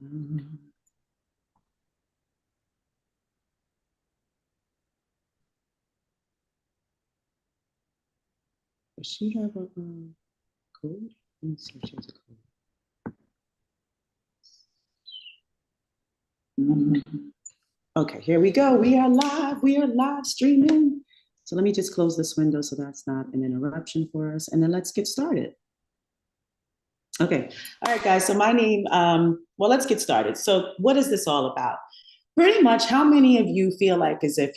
Um, Does she have a code? Let me see if she has a code. Mhm. Okay, here we go. We are live. We are live streaming. So let me just close this window so that's not an interruption for us. And then let's get started. Okay. All right, guys. So my name, well, let's get started. So what is this all about? Pretty much how many of you feel like as if,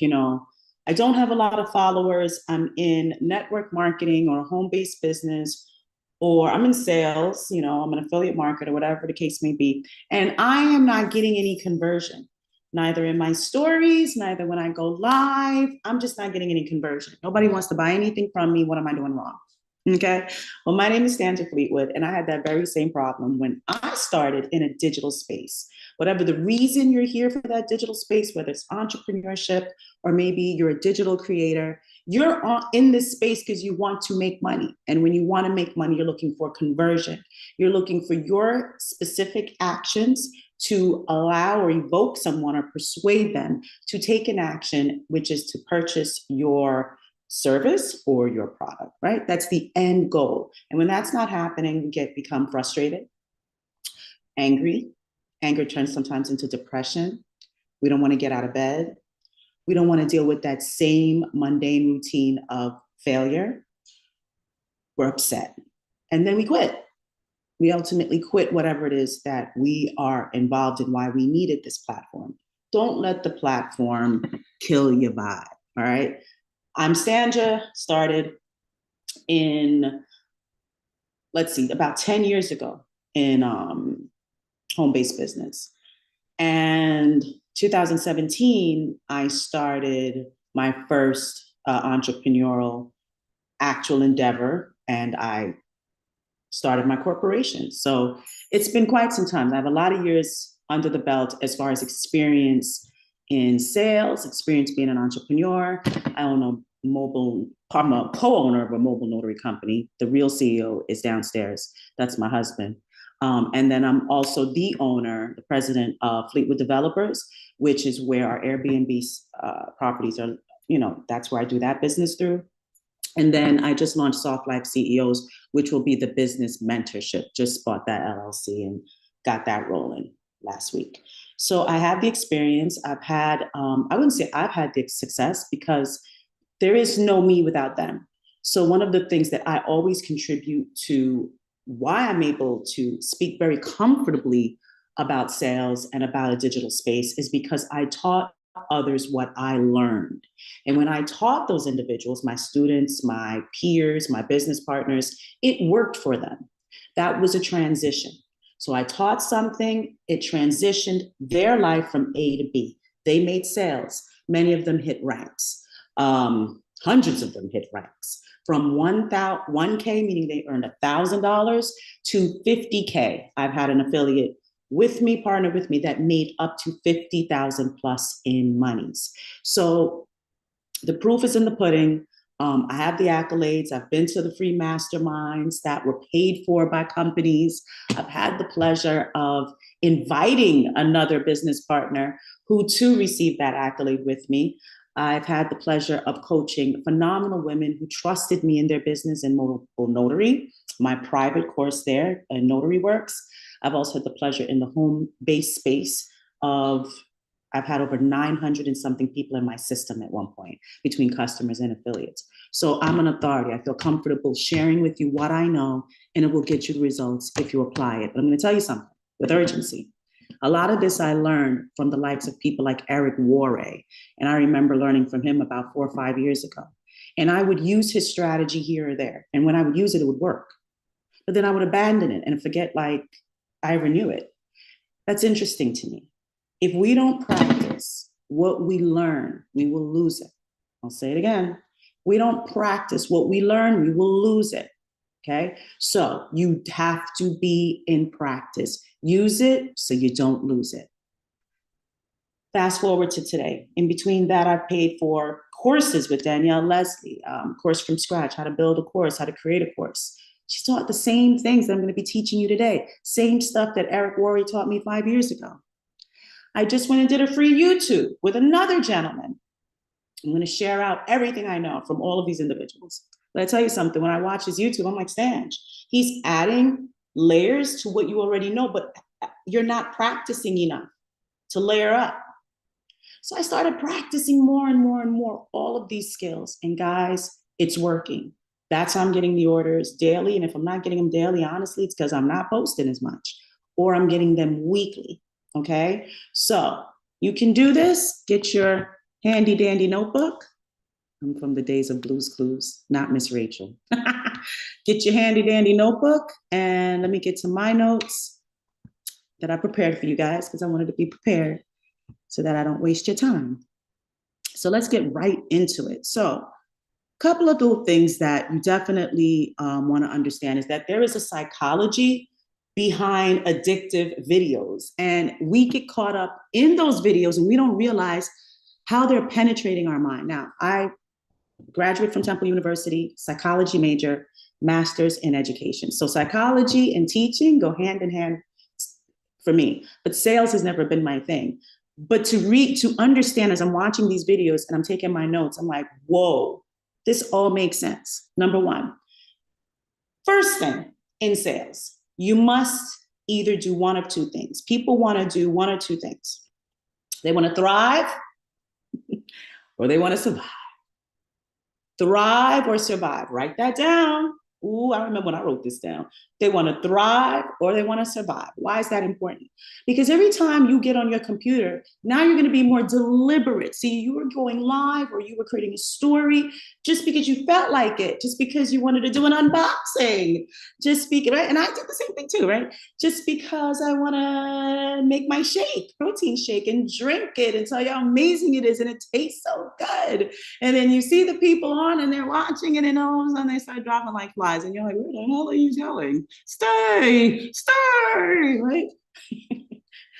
I don't have a lot of followers, I'm in network marketing or home-based business, or I'm in sales, I'm an affiliate marketer, whatever the case may be, and I am not getting any conversion, neither in my stories, neither when I go live. I'm just not getting any conversion. Nobody wants to buy anything from me. What am I doing wrong? Okay. Well, my name is Sandra Fleetwood, and I had that very same problem when I started in a digital space. Whatever the reason you're here for that digital space, whether it's entrepreneurship or maybe you're a digital creator, you're in this space because you want to make money. And when you want to make money, you're looking for conversion. You're looking for your specific actions to allow or evoke someone or persuade them to take an action, which is to purchase your service or your product, right? That's the end goal. And when that's not happening, we become frustrated, angry. Anger turns sometimes into depression. We don't want to get out of bed. We don't want to deal with that same mundane routine of failure. We're upset. And then we quit. We ultimately quit whatever it is that we are involved in, why we needed this platform. Don't let the platform kill your vibe. All right. I'm Sandra, started in, let's see, about 10 years ago in home-based business. And 2017, I started my first entrepreneurial actual endeavor, and I started my corporation. So it's been quite some time. I have a lot of years under the belt as far as experience in sales, experience being an entrepreneur. I own I'm a co-owner of a mobile notary company. The real CEO is downstairs. That's my husband. And then I'm also the owner, the president of Fleetwood Developers, which is where our Airbnb properties are, that's where I do that business through. And then I just launched SoftLifeCEOs, which will be the business mentorship. Just bought that LLC and got that rolling last week. So I have the experience. I've had, I wouldn't say I've had the success because there is no me without them. So one of the things that I always contribute to why I'm able to speak very comfortably about sales and about a digital space is because I taught others what I learned. And when I taught those individuals, my students, my peers, my business partners, it worked for them. That was a transition. So I taught something, it transitioned their life from A to B. They made sales. Many of them hit ranks. Hundreds of them hit ranks from 1K, meaning they earned $1,000 to 50K. I've had an affiliate with me, partner with me, that made up to 50,000 plus in monies. So the proof is in the pudding. I have the accolades. I've been to the free masterminds that were paid for by companies. I've had the pleasure of inviting another business partner who too received that accolade with me. I've had the pleasure of coaching phenomenal women who trusted me in their business in mobile notary, my private course there, Notary Works. I've also had the pleasure in the home-based space of, I've had over 900 and something people in my system at one point between customers and affiliates. So I'm an authority. I feel comfortable sharing with you what I know, and it will get you the results if you apply it. But I'm going to tell you something with urgency. A lot of this I learned from the likes of people like Eric Worre, and I remember learning from him about 4 or 5 years ago. And I would use his strategy here or there. And when I would use it, it would work. But then I would abandon it and forget like I ever knew it. That's interesting to me. If we don't practice what we learn, we will lose it. I'll say it again. We don't practice what we learn, we will lose it. Okay. So you have to be in practice. Use it so you don't lose it. Fast forward to today. In between that, I've paid for courses with Danielle Leslie, course from scratch, how to build a course, how to create a course. She taught the same things that I'm going to be teaching you today. Same stuff that Eric Worre taught me 5 years ago. I just went and did a free YouTube with another gentleman. I'm going to share out everything I know from all of these individuals. But I tell you something, when I watch his YouTube, I'm like, Stange, he's adding layers to what you already know, but you're not practicing enough to layer up. So I started practicing more and more and more, all of these skills. And guys, it's working. That's how I'm getting the orders daily. And if I'm not getting them daily, honestly, it's because I'm not posting as much, or I'm getting them weekly. Okay. So you can do this. Get your handy dandy notebook. I'm from the days of Blue's Clues, not Miss Rachel. Get your handy dandy notebook, and let me get to my notes that I prepared for you guys, because I wanted to be prepared so that I don't waste your time. So let's get right into it. So couple of the things that you definitely want to understand is that there is a psychology behind addictive videos, and we get caught up in those videos and we don't realize how they're penetrating our mind. Now, I graduate from Temple University, psychology major, master's in education. So psychology and teaching go hand in hand for me, but sales has never been my thing. But to understand, as I'm watching these videos and I'm taking my notes, I'm like, whoa, this all makes sense. Number one, first thing in sales, you must either do one of two things. People want to do one or two things. They want to thrive or they want to survive. Thrive or survive. Write that down. Ooh, I remember when I wrote this down. They want to thrive or they want to survive. Why is that important? Because every time you get on your computer, now you're going to be more deliberate. See, you were going live or you were creating a story just because you felt like it, just because you wanted to do an unboxing, just because, right? And I did the same thing too, right? Just because I want to make my shake, protein shake, and drink it and tell you how amazing it is and it tastes so good. And then you see the people on and they're watching it, and all of a sudden they start dropping like flies and you're like, where the hell are you going? Stay, right?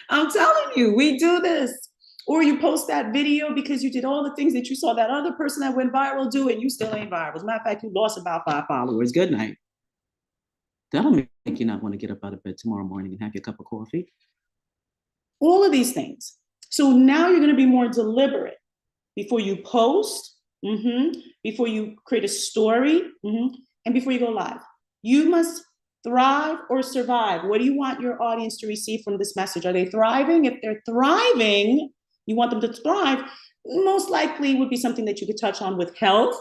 I'm telling you, we do this. Or you post that video because you did all the things that you saw that other person that went viral do, and you still ain't viral. As a matter of fact, you lost about 5 followers. Good night. That'll make you not want to get up out of bed tomorrow morning and have your cup of coffee. All of these things. So now you're going to be more deliberate before you post, before you create a story, and before you go live. You must thrive or survive. What do you want your audience to receive from this message? Are they thriving? If they're thriving, you want them to thrive, most likely would be something that you could touch on with health,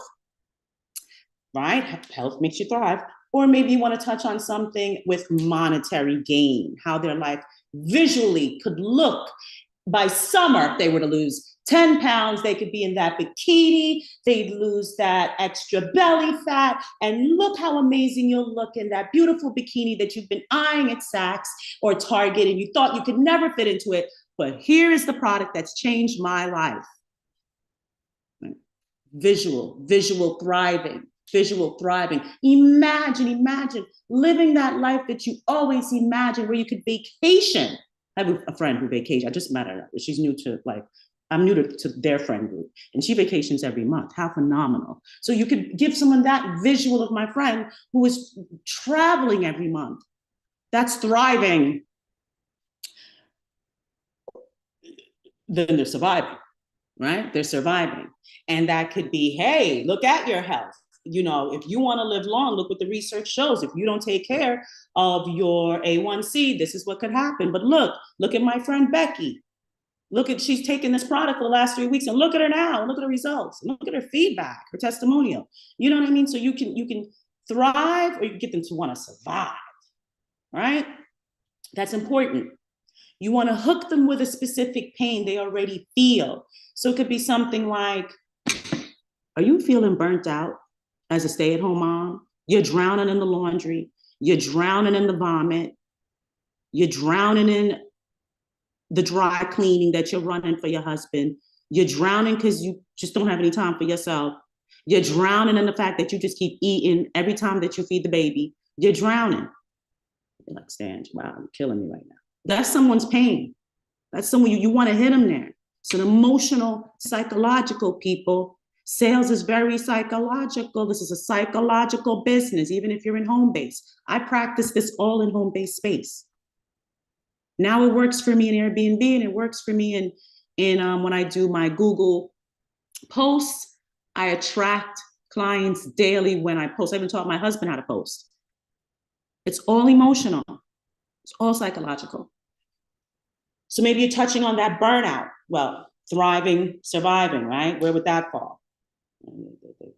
right? Health makes you thrive. Or maybe you want to touch on something with monetary gain, how their life visually could look. By summer, if they were to lose 10 pounds, they could be in that bikini, they'd lose that extra belly fat, and look how amazing you'll look in that beautiful bikini that you've been eyeing at Saks or Target and you thought you could never fit into it. But here is the product that's changed my life. Visual thriving. Imagine living that life that you always imagined, where you could vacation. I have a friend who vacations. I just met her. She's new to I'm new to their friend group, and she vacations every month. How phenomenal. So you could give someone that visual of my friend who is traveling every month. That's thriving. Then they're surviving, right? They're surviving. And that could be, hey, look at your health. You know, if you want to live long, look what the research shows. If you don't take care of your A1C, this is what could happen. But look at my friend Becky. She's taken this product for the last 3 weeks, and look at her now. Look at her results. Look at her feedback, her testimonial. You know what I mean? So you can thrive, or you can get them to want to survive, right? That's important. You want to hook them with a specific pain they already feel. So it could be something like, are you feeling burnt out as a stay-at-home mom? You're drowning in the laundry. You're drowning in the vomit. You're drowning in the dry cleaning that you're running for your husband. You're drowning because you just don't have any time for yourself. You're drowning in the fact that you just keep eating every time that you feed the baby. You're drowning. You're like, Stange, wow, you're killing me right now. That's someone's pain. That's someone you want to hit them there. So the emotional, psychological people Sales is very psychological. This is a psychological business, even if you're in home base. I practice this all in home base space. Now it works for me in Airbnb, and it works for me in when I do my Google posts. I attract clients daily when I post. I even taught my husband how to post. It's all emotional. It's all psychological. So maybe you're touching on that burnout. Well, thriving, surviving, right? Where would that fall?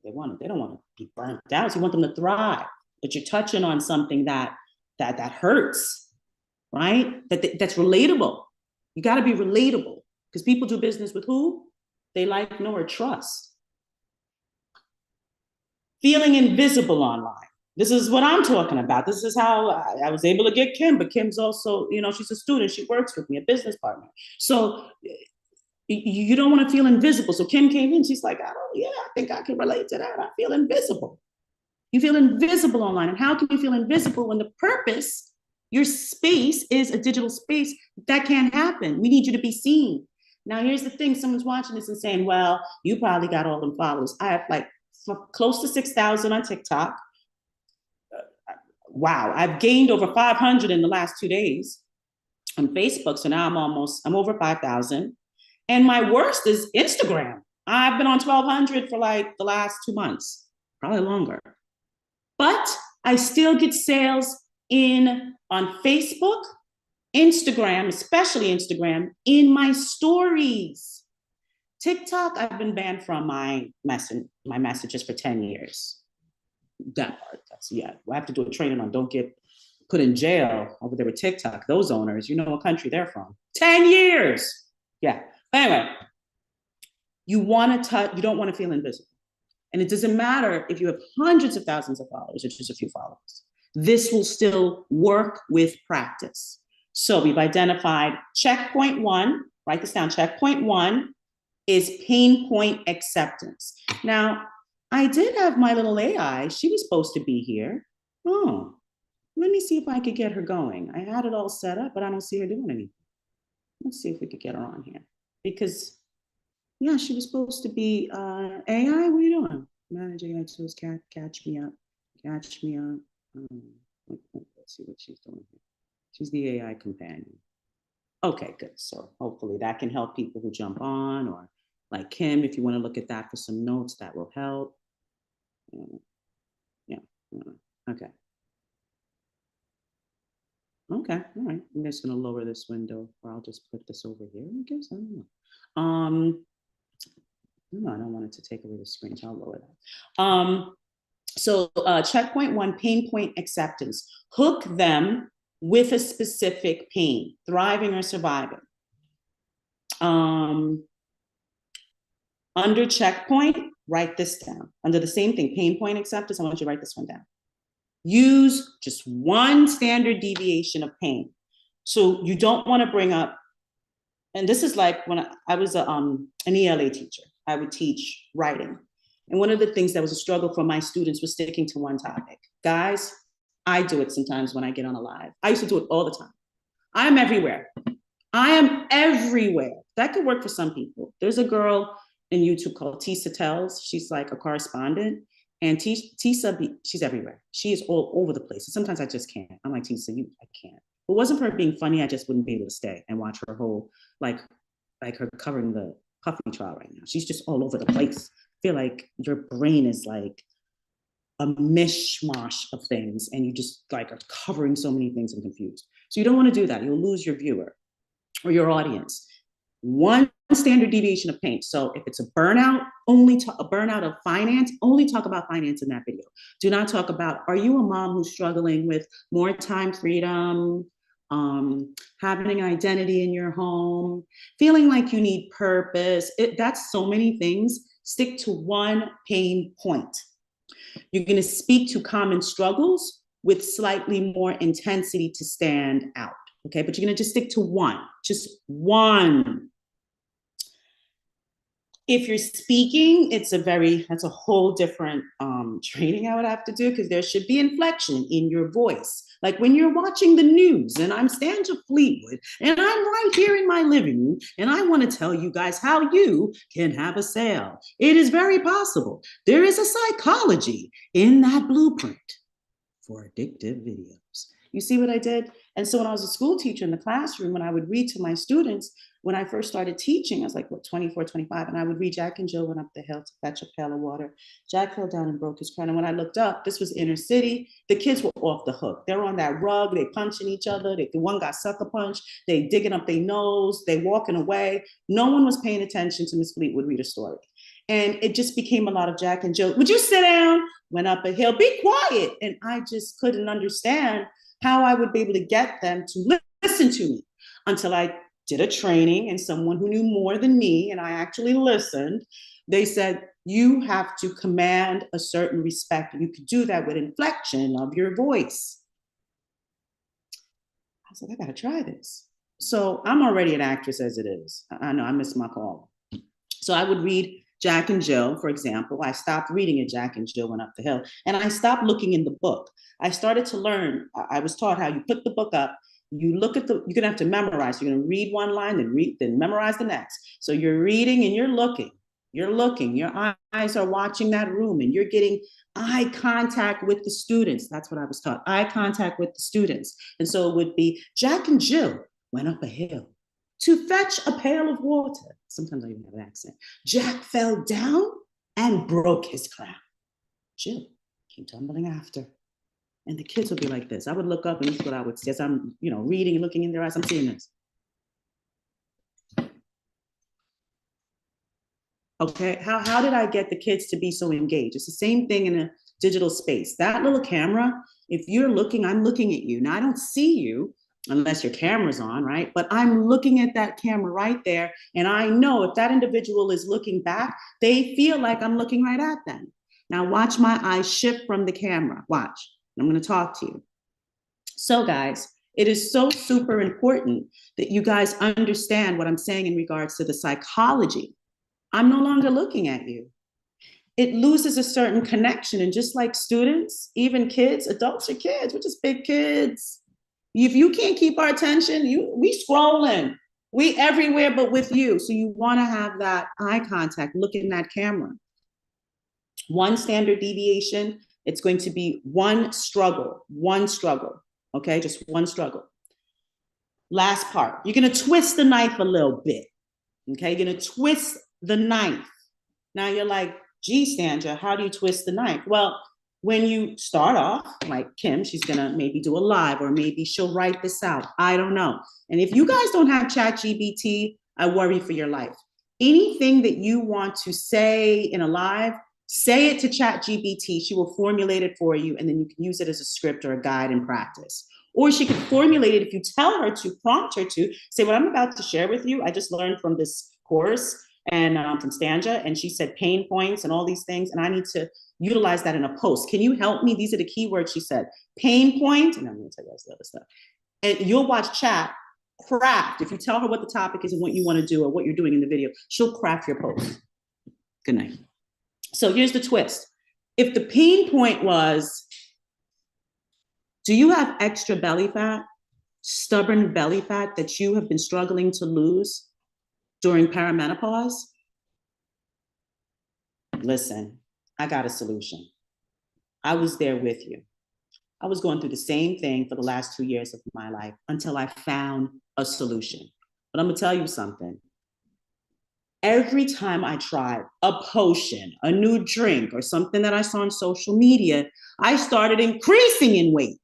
They don't want to be burnt out. So you want them to thrive, but you're touching on something that hurts, right? That's relatable. You got to be relatable, because people do business with who they like, know, or trust. Feeling invisible online. This is what I'm talking about. This is how I was able to get Kim, but Kim's also, she's a student. She works with me, a business partner. So you don't want to feel invisible. So Kim came in, she's like, oh yeah, I think I can relate to that. I feel invisible. You feel invisible online. And how can you feel invisible when the purpose, your space, is a digital space? That can't happen. We need you to be seen. Now, here's the thing. Someone's watching this and saying, well, you probably got all them followers. I have like close to 6,000 on TikTok. Wow, I've gained over 500 in the last 2 days on Facebook. So now I'm over 5,000. And my worst is Instagram. I've been on 1,200 for like the last 2 months, probably longer. But I still get sales on Facebook, Instagram, especially Instagram, in my stories. TikTok, I've been banned from my messages for 10 years. That part, I have to do a training on don't get put in jail over there with TikTok. Those owners, you know what country they're from. 10 years. Yeah. Anyway, you don't want to feel invisible. And it doesn't matter if you have hundreds of thousands of followers or just a few followers. This will still work with practice. So we've identified checkpoint 1, write this down. Checkpoint 1 is pain point acceptance. Now, I did have my little AI. She was supposed to be here. Oh, let me see if I could get her going. I had it all set up, but I don't see her doing anything. Let's see if we could get her on here. Because, yeah, she was supposed to be AI. What are you doing? Manage AI tools, catch me up. Catch me up. Let's see what she's doing here. She's the AI companion. Okay, good. So hopefully that can help people who jump on, or like Kim, if you want to look at that for some notes, that will help. Yeah. Okay. Okay. All right. I'm just going to lower this window, or I'll just put this over here, I guess. I don't know. No, I don't want it to take away the screen, so I'll lower that. So checkpoint 1, pain point acceptance. Hook them with a specific pain, thriving or surviving. Under checkpoint, write this down. Under the same thing, pain point acceptance, I want you to write this one down. Use just one standard deviation of pain. So you don't want to bring up, and this is like when I was an ELA teacher, I would teach writing. And one of the things that was a struggle for my students was sticking to one topic. Guys, I do it sometimes when I get on a live. I used to do it all the time. I am everywhere. That could work for some people. There's a girl in YouTube called Tisa Tells. She's like a correspondent. And Tisa, she's everywhere. She is all over the place. Sometimes I just can't. I'm like, Tisa, I can't. If it wasn't for her being funny, I just wouldn't be able to stay and watch her whole, like her covering the Puffy trial right now. She's just all over the place. I feel like your brain is like a mishmash of things, and you just like are covering so many things and confused. So you don't want to do that. You'll lose your viewer or your audience. One standard deviation of pain. So if it's a burnout, a burnout of finance, only talk about finance in that video. Do not talk about, are you a mom who's struggling with more time freedom, having an identity in your home, feeling like you need purpose? That's so many things. Stick to one pain point. You're going to speak to common struggles with slightly more intensity to stand out. Okay, but you're going to just stick to one, just one. If you're speaking, that's a whole different training I would have to do, because there should be inflection in your voice. Like when you're watching the news and I'm Stanja Fleetwood and I'm right here in my living room and I want to tell you guys how you can have a sale. It is very possible. There is a psychology in that blueprint for addictive videos. You see what I did? And so when I was a school teacher in the classroom, when I would read to my students, when I first started teaching, I was like, 24, 25, and I would read Jack and Jill went up the hill to fetch a pail of water. Jack fell down and broke his crown. And when I looked up, this was inner city. The kids were off the hook. They're on that rug. They punching each other. The one got sucker punched. They digging up their nose. They walking away. No one was paying attention to Miss Fleetwood read a story. And it just became a lot of Jack and Jill. Would you sit down? Went up a hill. Be quiet. And I just couldn't understand how I would be able to get them to listen to me until I did a training and someone who knew more than me, and I actually listened. They said, you have to command a certain respect. You could do that with inflection of your voice. I was like, I gotta try this. So I'm already an actress as it is. I know I missed my call. So I would read Jack and Jill, for example. I stopped reading it, Jack and Jill went up the hill, and I stopped looking in the book. I started to learn, I was taught how you put the book up, you look at you're gonna have to memorize. You're gonna read one line, then memorize the next. So you're reading and you're looking, your eyes are watching that room and you're getting eye contact with the students. That's what I was taught, eye contact with the students. And so it would be, Jack and Jill went up a hill to fetch a pail of water. Sometimes I even have an accent. Jack fell down and broke his crown. Jill came tumbling after. And the kids would be like this. I would look up and this is what I would see as I'm, reading and looking in their eyes. I'm seeing this. Okay, how did I get the kids to be so engaged? It's the same thing in a digital space. That little camera, if you're looking, I'm looking at you. Now I don't see you unless your camera's on, right? But I'm looking at that camera right there. And I know if that individual is looking back, they feel like I'm looking right at them. Now watch my eyes shift from the camera. Watch. I'm going to talk to you. So guys, it is so super important that you guys understand what I'm saying in regards to the psychology. I'm no longer looking at you. It loses a certain connection. And just like students, even kids, adults are kids, we're just big kids. If you can't keep our attention, we scrolling. We everywhere but with you. So you want to have that eye contact, look in that camera. One standard deviation, it's going to be one struggle, okay? Just one struggle. Last part, you're gonna twist the knife a little bit, okay? You're gonna twist the knife. Now you're like, gee, Stanja, how do you twist the knife? Well, when you start off, like Kim, she's gonna maybe do a live or maybe she'll write this out, I don't know. And if you guys don't have ChatGPT, I worry for your life. Anything that you want to say in a live, say it to ChatGPT. She will formulate it for you, and then you can use it as a script or a guide in practice. Or she can formulate it if you tell her to, prompt her to, say what I'm about to share with you. I just learned from this course and from Stanja, and she said pain points and all these things, and I need to utilize that in a post. Can you help me? These are the keywords she said. Pain point, and I'm going to tell you guys the other stuff. And you'll watch chat craft. If you tell her what the topic is and what you want to do or what you're doing in the video, she'll craft your post. Good night. So here's the twist. If the pain point was, do you have extra belly fat, stubborn belly fat that you have been struggling to lose during perimenopause? Listen, I got a solution. I was there with you. I was going through the same thing for the last 2 years of my life until I found a solution. But I'm gonna tell you something. Every time I tried a potion, a new drink, or something that I saw on social media, I started increasing in weight.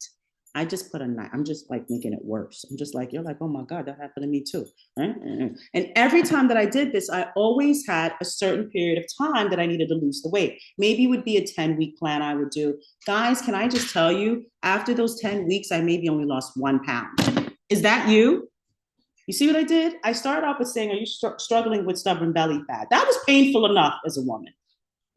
I just put a knife, I'm just like making it worse. I'm just like, you're like, oh my God, that happened to me too. Right? And every time that I did this, I always had a certain period of time that I needed to lose the weight. Maybe it would be a 10-week plan I would do. Guys, can I just tell you, after those 10 weeks, I maybe only lost 1 pound. Is that you? You see what I did? I started off with saying, are you struggling with stubborn belly fat? That was painful enough as a woman.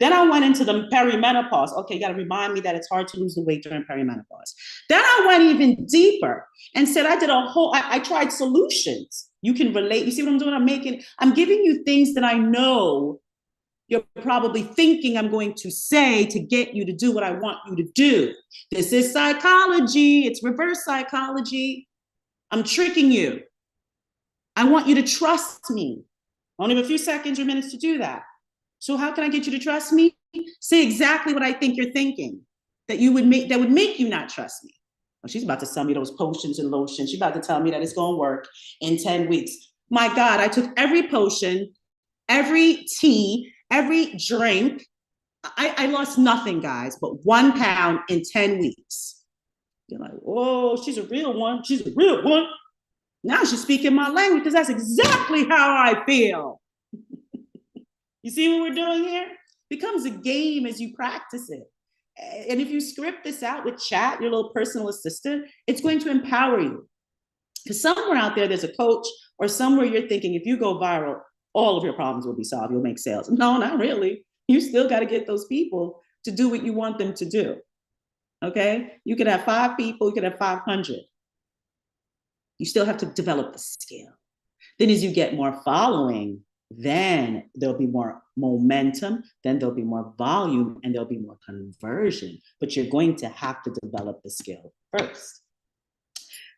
Then I went into the perimenopause. Okay, you gotta remind me that it's hard to lose the weight during perimenopause. Then I went even deeper and said I did a whole, I tried solutions. You can relate, you see what I'm doing? I'm giving you things that I know you're probably thinking I'm going to say to get you to do what I want you to do. This is psychology. It's reverse psychology. I'm tricking you. I want you to trust me. I only have a few seconds or minutes to do that. So how can I get you to trust me? Say exactly what I think you're thinking that would make you not trust me. Oh, she's about to sell me those potions and lotions. She's about to tell me that it's going to work in 10 weeks. My God, I took every potion, every tea, every drink. I lost nothing, guys, but 1 pound in 10 weeks. You're like, oh, she's a real one. She's a real one. Now she's speaking my language because that's exactly how I feel. You see what we're doing here? It becomes a game as you practice it. And if you script this out with chat, your little personal assistant, it's going to empower you. Because somewhere out there, there's a coach, or somewhere you're thinking, if you go viral, all of your problems will be solved. You'll make sales. No, not really. You still got to get those people to do what you want them to do. Okay? You could have 5 people, you could have 500. You still have to develop the skill. Then as you get more following, then there'll be more momentum, then there'll be more volume, and there'll be more conversion. But you're going to have to develop the skill first.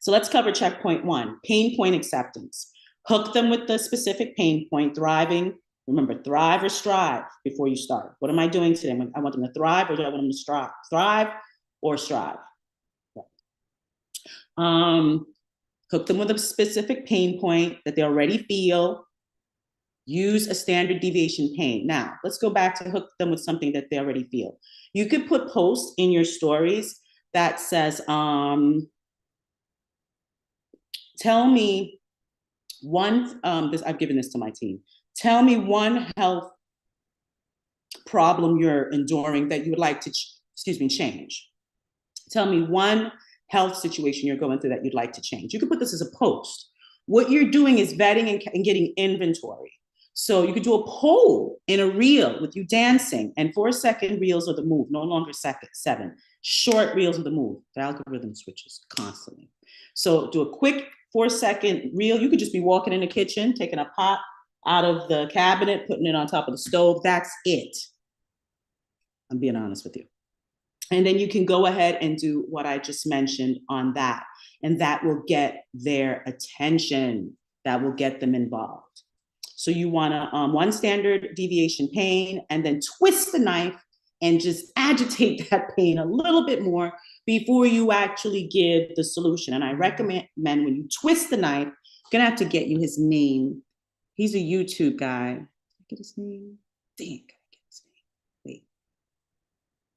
So let's cover checkpoint 1, pain point acceptance. Hook them with the specific pain point, thriving. Remember, thrive or strive before you start. What am I doing today? I want them to thrive, or do I want them to strive? Thrive or strive. Hook them with a specific pain point that they already feel. Use a standard deviation pain. Now, let's go back to hook them with something that they already feel. You could put posts in your stories that says, tell me one, I've given this to my team. Tell me one health problem you're enduring that you would like to, change. Tell me one health situation you're going through that you'd like to change. You could put this as a post. What you're doing is vetting and getting inventory. So you could do a poll in a reel with you dancing, and 4-second reels of the move, no longer 7. Short reels of the move. The algorithm switches constantly. So do a quick 4-second reel. You could just be walking in the kitchen, taking a pot out of the cabinet, putting it on top of the stove. That's it. I'm being honest with you. And then you can go ahead and do what I just mentioned on that. And that will get their attention. That will get them involved. So you want to, one standard deviation pain, and then twist the knife and just agitate that pain a little bit more before you actually give the solution. And I recommend when you twist the knife, I'm going to have to get you his name. He's a YouTube guy. Get his name? Dang.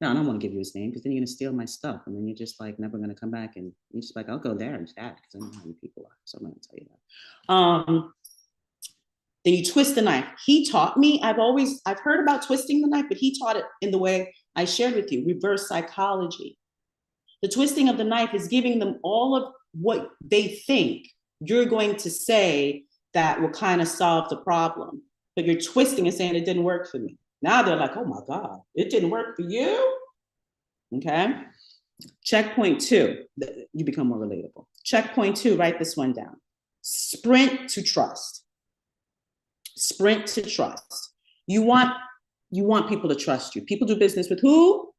No, I don't want to give you his name because then you're going to steal my stuff. And then you're just like never going to come back. And you're just like, I'll go there and chat because I know how you people are. So I'm not going to tell you that. Then you twist the knife. He taught me, I've heard about twisting the knife, but he taught it in the way I shared with you, reverse psychology. The twisting of the knife is giving them all of what they think you're going to say that will kind of solve the problem. But you're twisting and saying it didn't work for me. Now they're like, oh my God, it didn't work for you? Okay. Checkpoint 2, you become more relatable. Checkpoint 2, write this one down. Sprint to trust. Sprint to trust. You want people to trust you. People do business with who?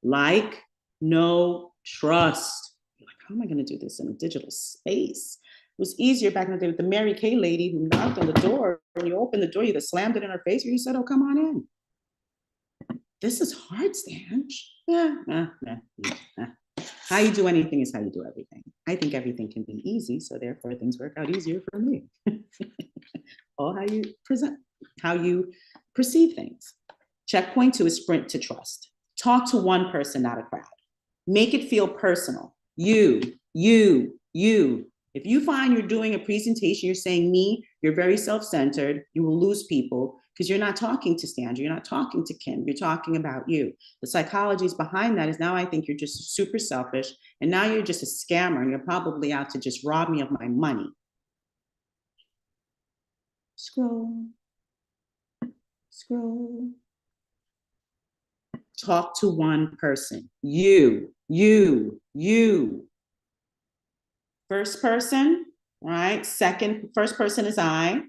Like, know, trust. You're like, how am I going to do this in a digital space? It was easier back in the day with the Mary Kay lady who knocked on the door. When you opened the door, you either slammed it in her face or you said, oh, come on in. This is hard, Stanch. How you do anything is how you do everything. I think everything can be easy, so therefore things work out easier for me. Or how you present, how you perceive things. Checkpoint 2 is sprint to trust. Talk to one person, not a crowd. Make it feel personal. You. If you find you're doing a presentation, you're saying me, you're very self-centered, you will lose people because you're not talking to Sandra, you're not talking to Kim, you're talking about you. The psychology behind that is now I think you're just super selfish, and now you're just a scammer, and you're probably out to just rob me of my money. Scroll. Talk to one person. You. First person, right? First person is I,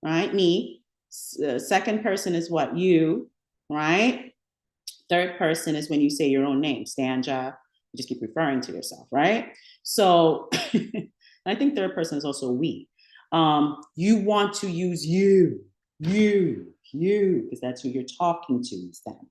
right? Me. Second person is what? You, right? Third person is when you say your own name, Stanja. You just keep referring to yourself, right? So I think third person is also we. You want to use you, because that's who you're talking to, is them.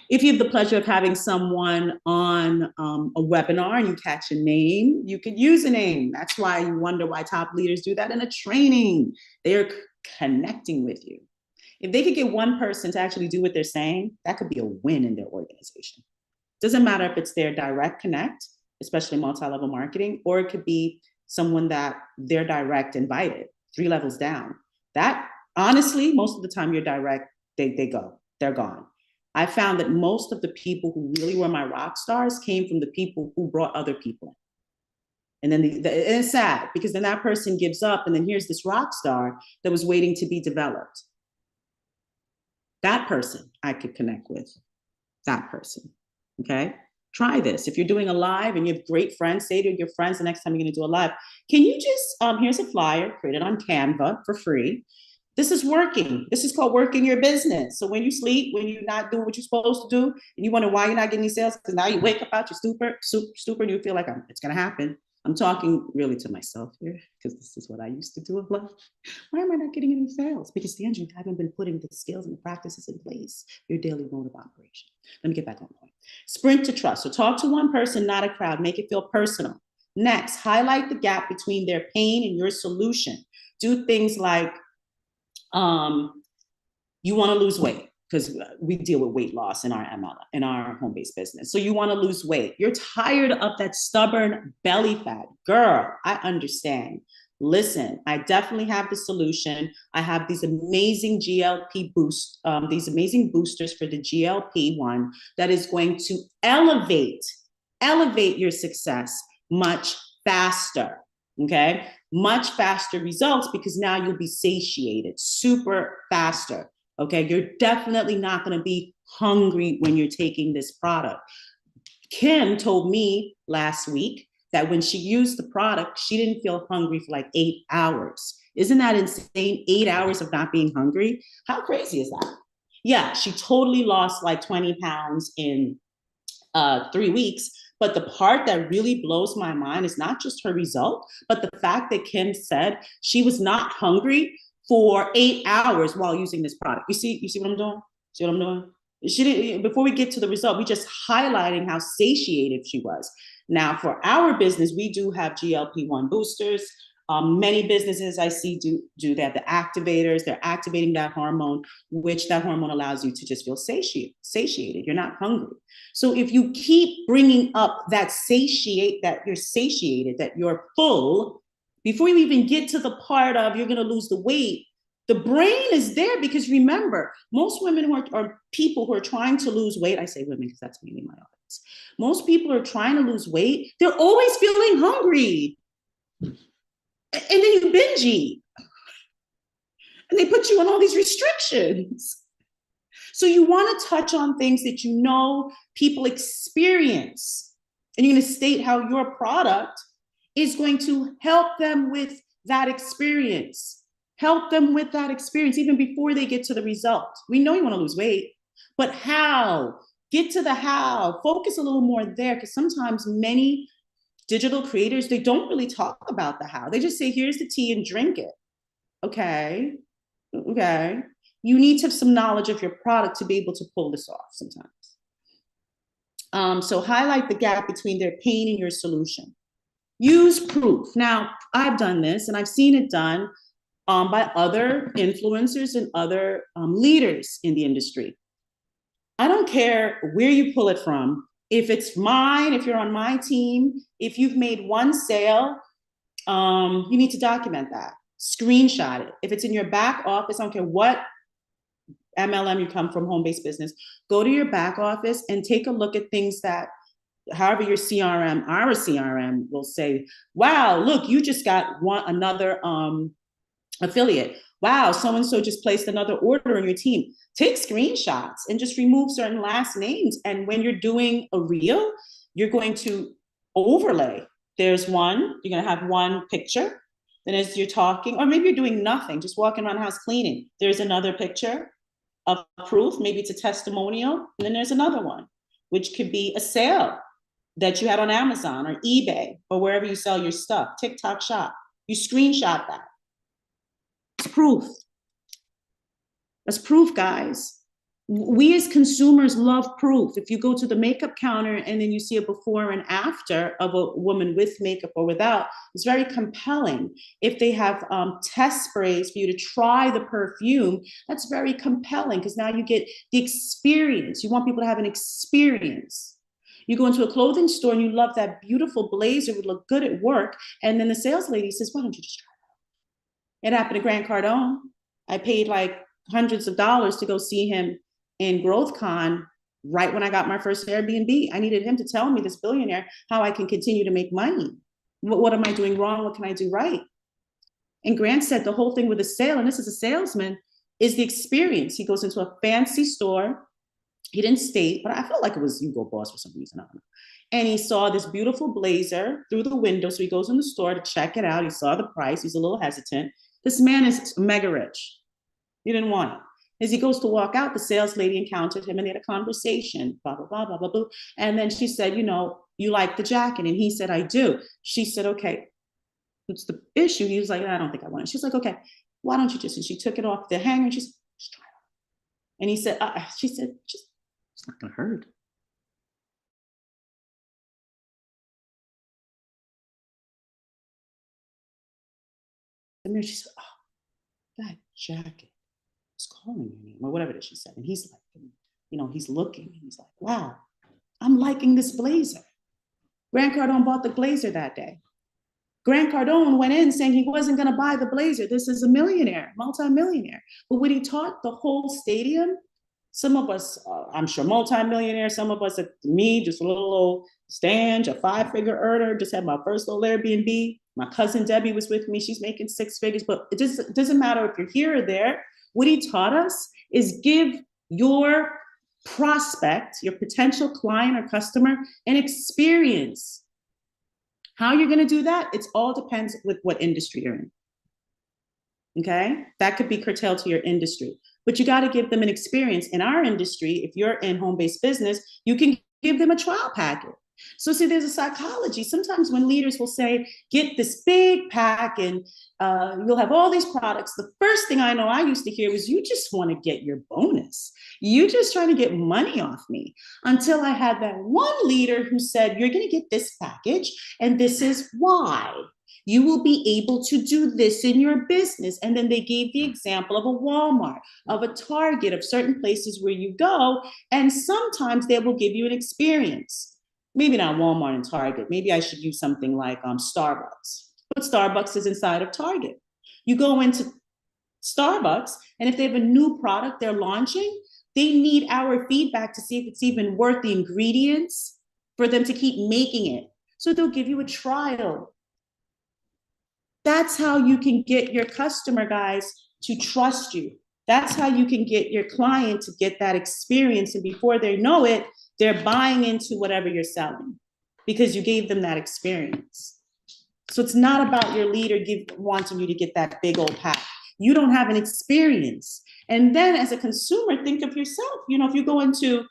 If you have the pleasure of having someone on a webinar and you catch a name, you could use a name. That's why you wonder why top leaders do that in a training. They're connecting with you. If they could get one person to actually do what they're saying, that could be a win in their organization. Doesn't matter if it's their direct connect, especially multi-level marketing, or it could be someone that they're direct invited, 3 levels down. That, honestly, most of the time you're direct, they're gone. I found that most of the people who really were my rock stars came from the people who brought other people in. And then and it's sad, because then that person gives up, and then here's this rock star that was waiting to be developed. That person I could connect with, that person, okay? Try this. If you're doing a live and you have great friends, say to your friends the next time you're gonna do a live, can you just, here's a flyer, created on Canva for free. This is working. This is called working your business. So when you sleep, when you're not doing what you're supposed to do, and you wonder why you're not getting any sales, because now you wake up out your stupor, and you feel like it's gonna happen. I'm talking really to myself here, because this is what I used to do a lot. Why am I not getting any sales? Because you haven't been putting the skills and the practices in place, your daily mode of operation. Let me get back on point. Sprint to trust. So talk to one person, not a crowd. Make it feel personal. Next, highlight the gap between their pain and your solution. Do things like, you want to lose weight, because we deal with weight loss in our ML, in our home-based business. So you want to lose weight. You're tired of that stubborn belly fat. Girl, I understand. Listen, I definitely have the solution. I have these amazing GLP boosts, these amazing boosters for the GLP-1 that is going to elevate your success much faster, okay? Much faster results, because now you'll be satiated super faster. Okay, you're definitely not going to be hungry when you're taking this product. Kim told me last week that when she used the product, she didn't feel hungry for like 8 hours. Isn't that insane? 8 hours of not being hungry? How crazy is that? Yeah, she totally lost like 20 pounds in 3 weeks. But the part that really blows my mind is not just her result, but the fact that Kim said she was not hungry for 8 hours while using this product. You see what I'm doing? See what I'm doing? She didn't, before we get to the result, we just highlighting how satiated she was. Now, for our business, we do have GLP-1 boosters. Many businesses I see do that. The activators, they're activating that hormone, which that hormone allows you to just feel satiated. You're not hungry. So if you keep bringing up that you're satiated, that you're full, before you even get to the part of you're going to lose the weight, the brain is there. Because remember, most women who are people who are trying to lose weight, I say women because that's mainly my audience. Most people are trying to lose weight. They're always feeling hungry. And then you binge eat. And they put you on all these restrictions. So you want to touch on things that you know people experience. And you're going to state how your product is going to help them with that experience. Help them with that experience even before they get to the result. We know you want to lose weight, but how? Get to the how. Focus a little more there, because sometimes many digital creators, they don't really talk about the how. They just say, here's the tea and drink it. Okay. You need to have some knowledge of your product to be able to pull this off sometimes. So highlight the gap between their pain and your solution. Use proof. Now, I've done this, and I've seen it done by other influencers and other leaders in the industry. I don't care where you pull it from. If it's mine, if you're on my team, if you've made one sale, you need to document that. Screenshot it. If it's in your back office, I don't care what MLM you come from, home-based business, go to your back office and take a look at things that, however your CRM, our CRM will say, wow, look, you just got another affiliate. Wow, so-and-so just placed another order on your team. Take screenshots and just remove certain last names. And when you're doing a reel, you're going to overlay. There's one, you're going to have one picture, Then as you're talking, or maybe you're doing nothing, just walking around the house cleaning, there's another picture of proof. Maybe it's a testimonial. And then there's another one, which could be a sale that you had on Amazon or eBay or wherever you sell your stuff, TikTok shop. You screenshot that. It's proof. That's proof, guys. We as consumers love proof. If you go to the makeup counter and then you see a before and after of a woman with makeup or without, it's very compelling. If they have test sprays for you to try the perfume, that's very compelling because now you get the experience. You want people to have an experience. You go into a clothing store and you love that beautiful blazer, would look good at work, and then the sales lady says, why don't you just try it? It happened to Grant Cardone. I paid like hundreds of dollars to go see him in GrowthCon right when I got my first Airbnb. I needed him to tell me, this billionaire, how I can continue to make money. What am I doing wrong? What can I do right? And Grant said the whole thing with a sale, and this is a salesman, is the experience. He goes into a fancy store. He didn't state, but I felt like it was Hugo Boss for some reason. I don't know. And he saw this beautiful blazer through the window. So he goes in the store to check it out. He saw the price. He's a little hesitant. This man is mega rich. He didn't want it. As he goes to walk out, the sales lady encountered him and they had a conversation, blah, blah, blah, blah, blah, blah. And then she said, you know, you like the jacket? And he said, I do. She said, okay, what's the issue? He was like, I don't think I want it. She's like, okay, why don't you just, and she took it off the hanger and she said, just try it. And he said, she said, just, it's not going to hurt. And then she said, oh, that jacket is calling your name, or whatever it is she said. And he's like, you know, he's looking and he's like, wow, I'm liking this blazer. Grant Cardone bought the blazer that day. Grant Cardone went in saying he wasn't going to buy the blazer. This is a millionaire, multimillionaire. But when he taught the whole stadium, some of us, I'm sure multimillionaires, some of us, me, just a little old Stange, a 5-figure earner, just had my first little Airbnb. My cousin Debbie was with me. She's making 6 figures, but it doesn't matter if you're here or there. What he taught us is give your prospect, your potential client or customer, an experience. How you're going to do that, it all depends with what industry you're in. Okay? That could be curtailed to your industry. But you got to give them an experience. In our industry, if you're in home-based business, you can give them a trial packet. So see, there's a psychology. Sometimes when leaders will say, get this big pack and you'll have all these products. The first thing I know I used to hear was, you just want to get your bonus. You just trying to get money off me. Until I had that one leader who said, you're going to get this package and this is why. You will be able to do this in your business. And then they gave the example of a Walmart, of a Target, of certain places where you go. And sometimes they will give you an experience. Maybe not Walmart and Target. Maybe I should use something like Starbucks. But Starbucks is inside of Target. You go into Starbucks, and if they have a new product they're launching, they need our feedback to see if it's even worth the ingredients for them to keep making it. So they'll give you a trial. That's how you can get your customer, guys, to trust you. That's how you can get your client to get that experience. And before they know it, they're buying into whatever you're selling because you gave them that experience. So it's not about your leader wanting you to get that big old pack. You don't have an experience. And then as a consumer, think of yourself. You know, if you go into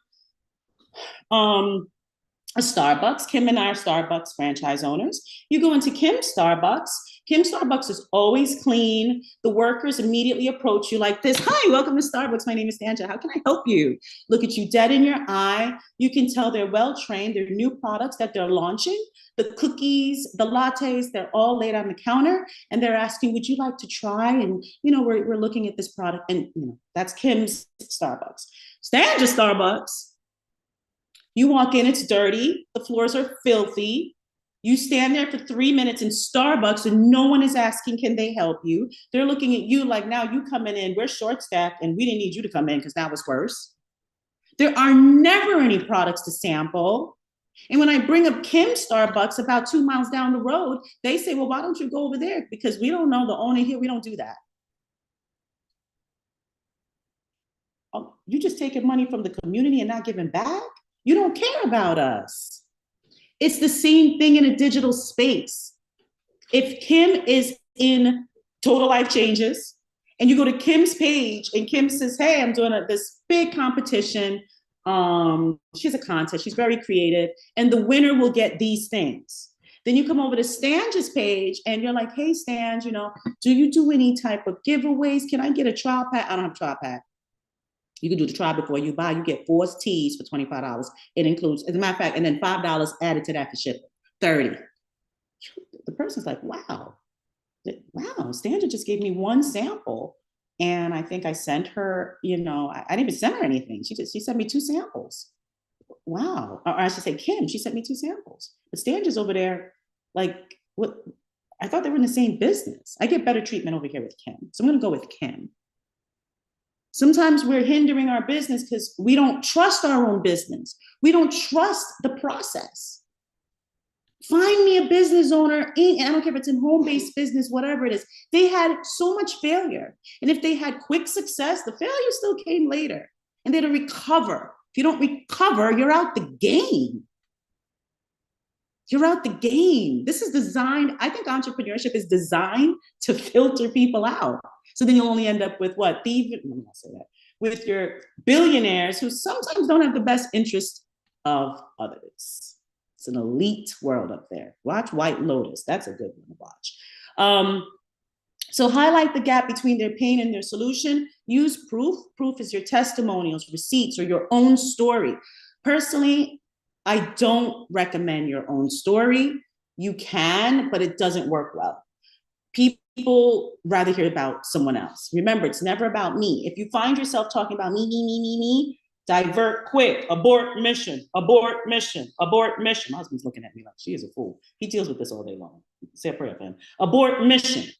a Starbucks, Kim and I are Starbucks franchise owners. You go into Kim's Starbucks. Kim's Starbucks is always clean. The workers immediately approach you like this. Hi, welcome to Starbucks. My name is Stanja. How can I help you? Look at you dead in your eye. You can tell they're well-trained. They're new products that they're launching. The cookies, the lattes, they're all laid on the counter. And they're asking, would you like to try? And, you know, we're looking at this product. And, you know, that's Kim's Starbucks. Stanja Starbucks. You walk in, it's dirty. The floors are filthy. You stand there for 3 minutes in Starbucks and no one is asking, can they help you? They're looking at you like, now you coming in, we're short-staffed and we didn't need you to come in because that was worse. There are never any products to sample. And when I bring up Kim's Starbucks about 2 miles down the road, they say, well, why don't you go over there? Because we don't know the owner here, we don't do that. Oh, you just taking money from the community and not giving back? You don't care about us. It's the same thing in a digital space. If Kim is in Total Life Changes, and you go to Kim's page, and Kim says, hey, I'm doing this big competition. She has a contest. She's very creative, and the winner will get these things. Then you come over to Stange's page, and you're like, hey, Stange, do you do any type of giveaways? Can I get a trial pack? I don't have a trial pack. You can do the trial before you buy. You get 4 teas for $25. It includes, as a matter of fact, and then $5 added to that for shipping, $30. The person's like, wow, Stange just gave me one sample. And I think I sent her, I didn't even send her anything. She sent me 2 samples. Wow. Or I should say Kim, she sent me 2 samples. But Stange is over there, like, what? I thought they were in the same business. I get better treatment over here with Kim. So I'm going to go with Kim. Sometimes we're hindering our business because we don't trust our own business. We don't trust the process. Find me a business owner, and I don't care if it's in home-based business, whatever it is. They had so much failure. And if they had quick success, the failure still came later. And they had to recover. If you don't recover, you're out the game. You're out the game. This is designed, I think entrepreneurship is designed to filter people out. So then you'll only end up with what? With your billionaires who sometimes don't have the best interest of others. It's an elite world up there. Watch White Lotus. That's a good one to watch. So highlight the gap between their pain and their solution. Use proof. Proof is your testimonials, receipts, or your own story. Personally, I don't recommend your own story. You can, but it doesn't work well. People rather hear about someone else. Remember, it's never about me. If you find yourself talking about me, divert quick. Abort mission, abort mission, abort mission. My husband's looking at me like, she is a fool. He deals with this all day long. Say a prayer for him. Abort mission.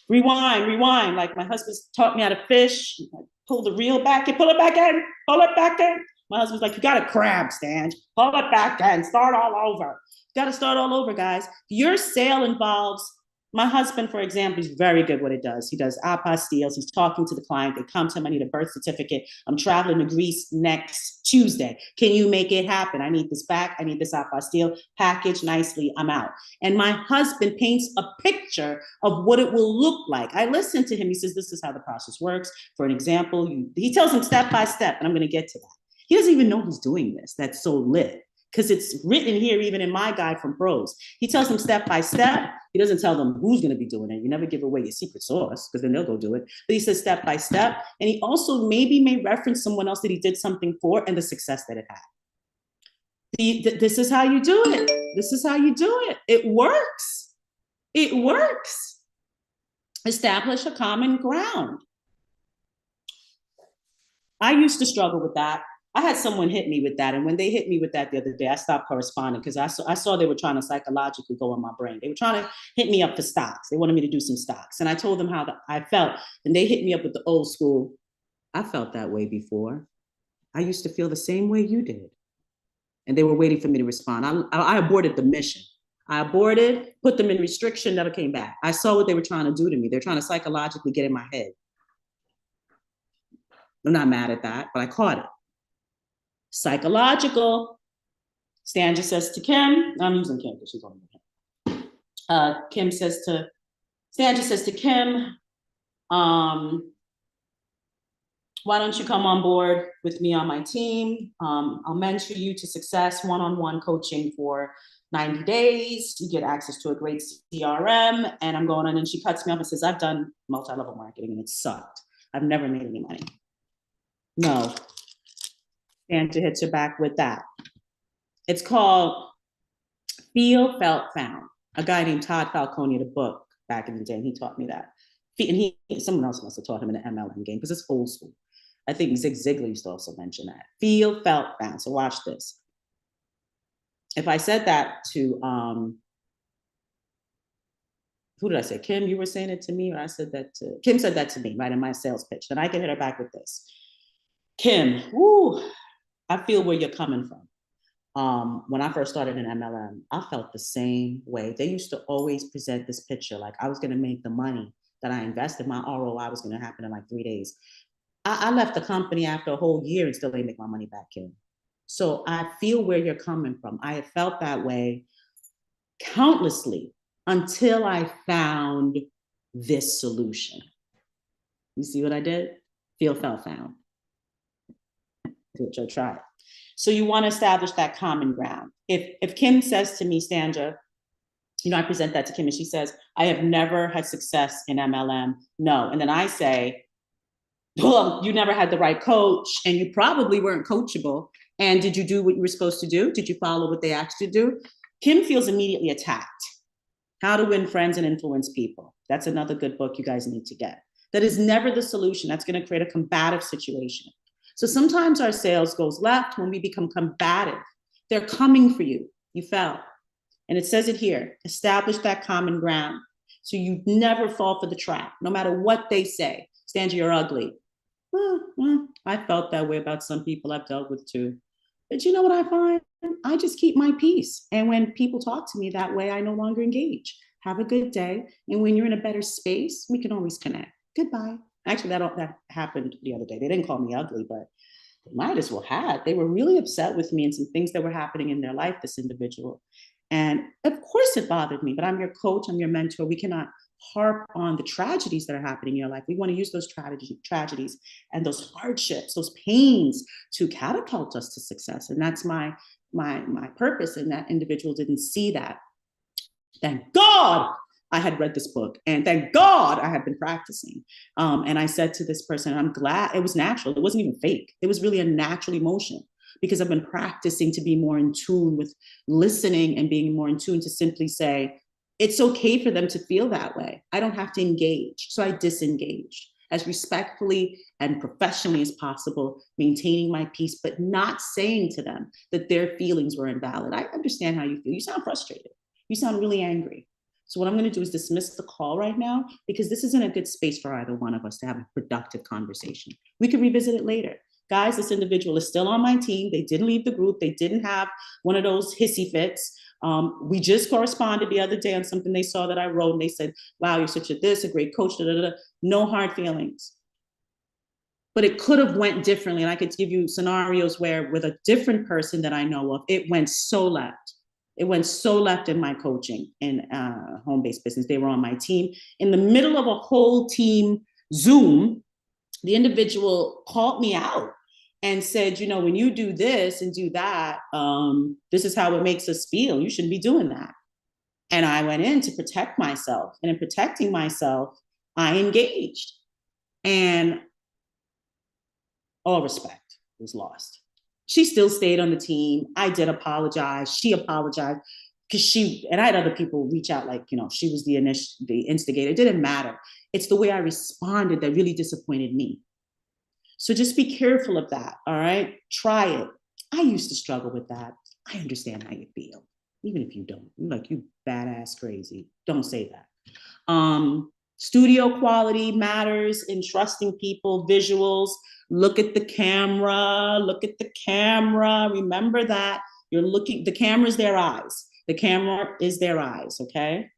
Rewind. Like my husband's taught me how to fish. Pull the reel back in, pull it back in, pull it back in. My husband's like, you got a crab, Stange. Pull it back in, start all over. You got to start all over, guys. Your sale involves, my husband, for example, is very good at what it does. He does apostilles. He's talking to the client. They come to him. I need a birth certificate. I'm traveling to Greece next Tuesday. Can you make it happen? I need this back. I need this apostille. Package nicely. I'm out. And my husband paints a picture of what it will look like. I listen to him. He says, this is how the process works. For an example, he tells him step by step, and I'm going to get to that. He doesn't even know who's doing this. That's so lit. Because it's written here, even in my guide from Pros. He tells them step by step. He doesn't tell them who's going to be doing it. You never give away your secret sauce, because then they'll go do it. But he says step by step. And he also maybe may reference someone else that he did something for and the success that it had. This is how you do it. This is how you do it. It works. It works. Establish a common ground. I used to struggle with that. I had someone hit me with that. And when they hit me with that the other day, I stopped corresponding because I saw they were trying to psychologically go in my brain. They were trying to hit me up for stocks. They wanted me to do some stocks. And I told them how I felt. And they hit me up with the old school. I felt that way before. I used to feel the same way you did. And they were waiting for me to respond. I aborted the mission. I aborted, put them in restriction, never came back. I saw what they were trying to do to me. They're trying to psychologically get in my head. I'm not mad at that, but I caught it. Psychological. Stan just says to Kim, I'm using Kim because she's on Kim. Stan just says to Kim, why don't you come on board with me on my team? I'll mentor you to success, one-on-one coaching for 90 days. You get access to a great CRM. And I'm going on, and she cuts me off and says, I've done multi-level marketing and it sucked. I've never made any money. No. Santa hits her back with that. It's called Feel, Felt, Found. A guy named Todd Falcone, the book back in the day, and he taught me that. And someone else must have taught him in the MLM game because it's old school. I think Zig Ziglar used to also mention that. Feel, felt, found. So watch this. If I said that to, who did I say? Kim, you were saying it to me, or I said that to, Kim said that to me, right, in my sales pitch. Then I can hit her back with this. Kim, woo, I feel where you're coming from. When I first started in MLM, I felt the same way. They used to always present this picture like I was going to make the money that I invested. My ROI was going to happen in like 3 days. I left the company after a whole year and still didn't make my money back, Kim. So I feel where you're coming from. I have felt that way countlessly. until I found this solution. You see what I did? Feel, felt, found. Which try it. So you want to establish that common ground. If Kim says to me, Stanja, you know, I present that to Kim and she says, I have never had success in MLM. No. And then I say, well, you never had the right coach and you probably weren't coachable. And did you do what you were supposed to do? Did you follow what they asked you to do? Kim feels immediately attacked. How to Win Friends and Influence People. That's another good book you guys need to get. That is never the solution. That's going to create a combative situation. So sometimes our sales goes left when we become combative. They're coming for you. You fell. And it says it here, establish that common ground. So you never fall for the trap, no matter what they say. Stanja, you're ugly. Well, I felt that way about some people I've dealt with too. But you know what I find? I just keep my peace. And when people talk to me that way, I no longer engage. Have a good day. And when you're in a better space, we can always connect. Goodbye. Actually, that happened the other day. They didn't call me ugly, but they might as well have. They were really upset with me and some things that were happening in their life, this individual. And of course it bothered me, but I'm your coach, I'm your mentor. We cannot harp on the tragedies that are happening in your life. We want to use those tragedies and those hardships, those pains to catapult us to success. And that's my purpose. And that individual didn't see that. Thank God I had read this book, and thank God I had been practicing. And I said to this person, I'm glad it was natural. It wasn't even fake. It was really a natural emotion because I've been practicing to be more in tune with listening and being more in tune to simply say, it's okay for them to feel that way. I don't have to engage. So I disengaged as respectfully and professionally as possible, maintaining my peace, but not saying to them that their feelings were invalid. I understand how you feel. You sound frustrated. You sound really angry. So what I'm going to do is dismiss the call right now because this isn't a good space for either one of us to have a productive conversation. We can revisit it later. Guys, this individual is still on my team. They didn't leave the group. They didn't have one of those hissy fits. We just corresponded the other day on something they saw that I wrote, and they said, wow, you're such a great coach, da, da, da. No hard feelings. But it could have went differently. And I could give you scenarios where with a different person that I know of, it went so left. It went so left in my coaching in home-based business. They were on my team. In the middle of a whole team Zoom, the individual called me out and said, you know, when you do this and do that, this is how it makes us feel. You shouldn't be doing that. And I went in to protect myself. And in protecting myself, I engaged. And all respect was lost. She still stayed on the team. I did apologize. She apologized because and I had other people reach out like, you know, she was the instigator. It didn't matter. It's the way I responded that really disappointed me. So just be careful of that, all right? Try it. I used to struggle with that. I understand how you feel, even if you don't. You're like, you badass crazy. Don't say that. Studio quality matters in trusting people, visuals. Look at the camera. Look at the camera. Remember that. You're looking, the camera's their eyes. The camera is their eyes, okay?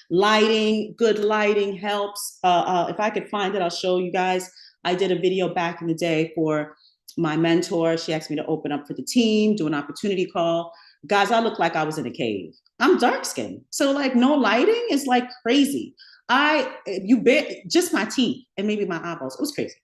Lighting, good lighting helps. If I could find it, I'll show you guys. I did a video back in the day for my mentor. She asked me to open up for the team, do an opportunity call. Guys, I look like I was in a cave. I'm dark skinned. So like no lighting is like crazy. Just my teeth and maybe my eyeballs. It was crazy.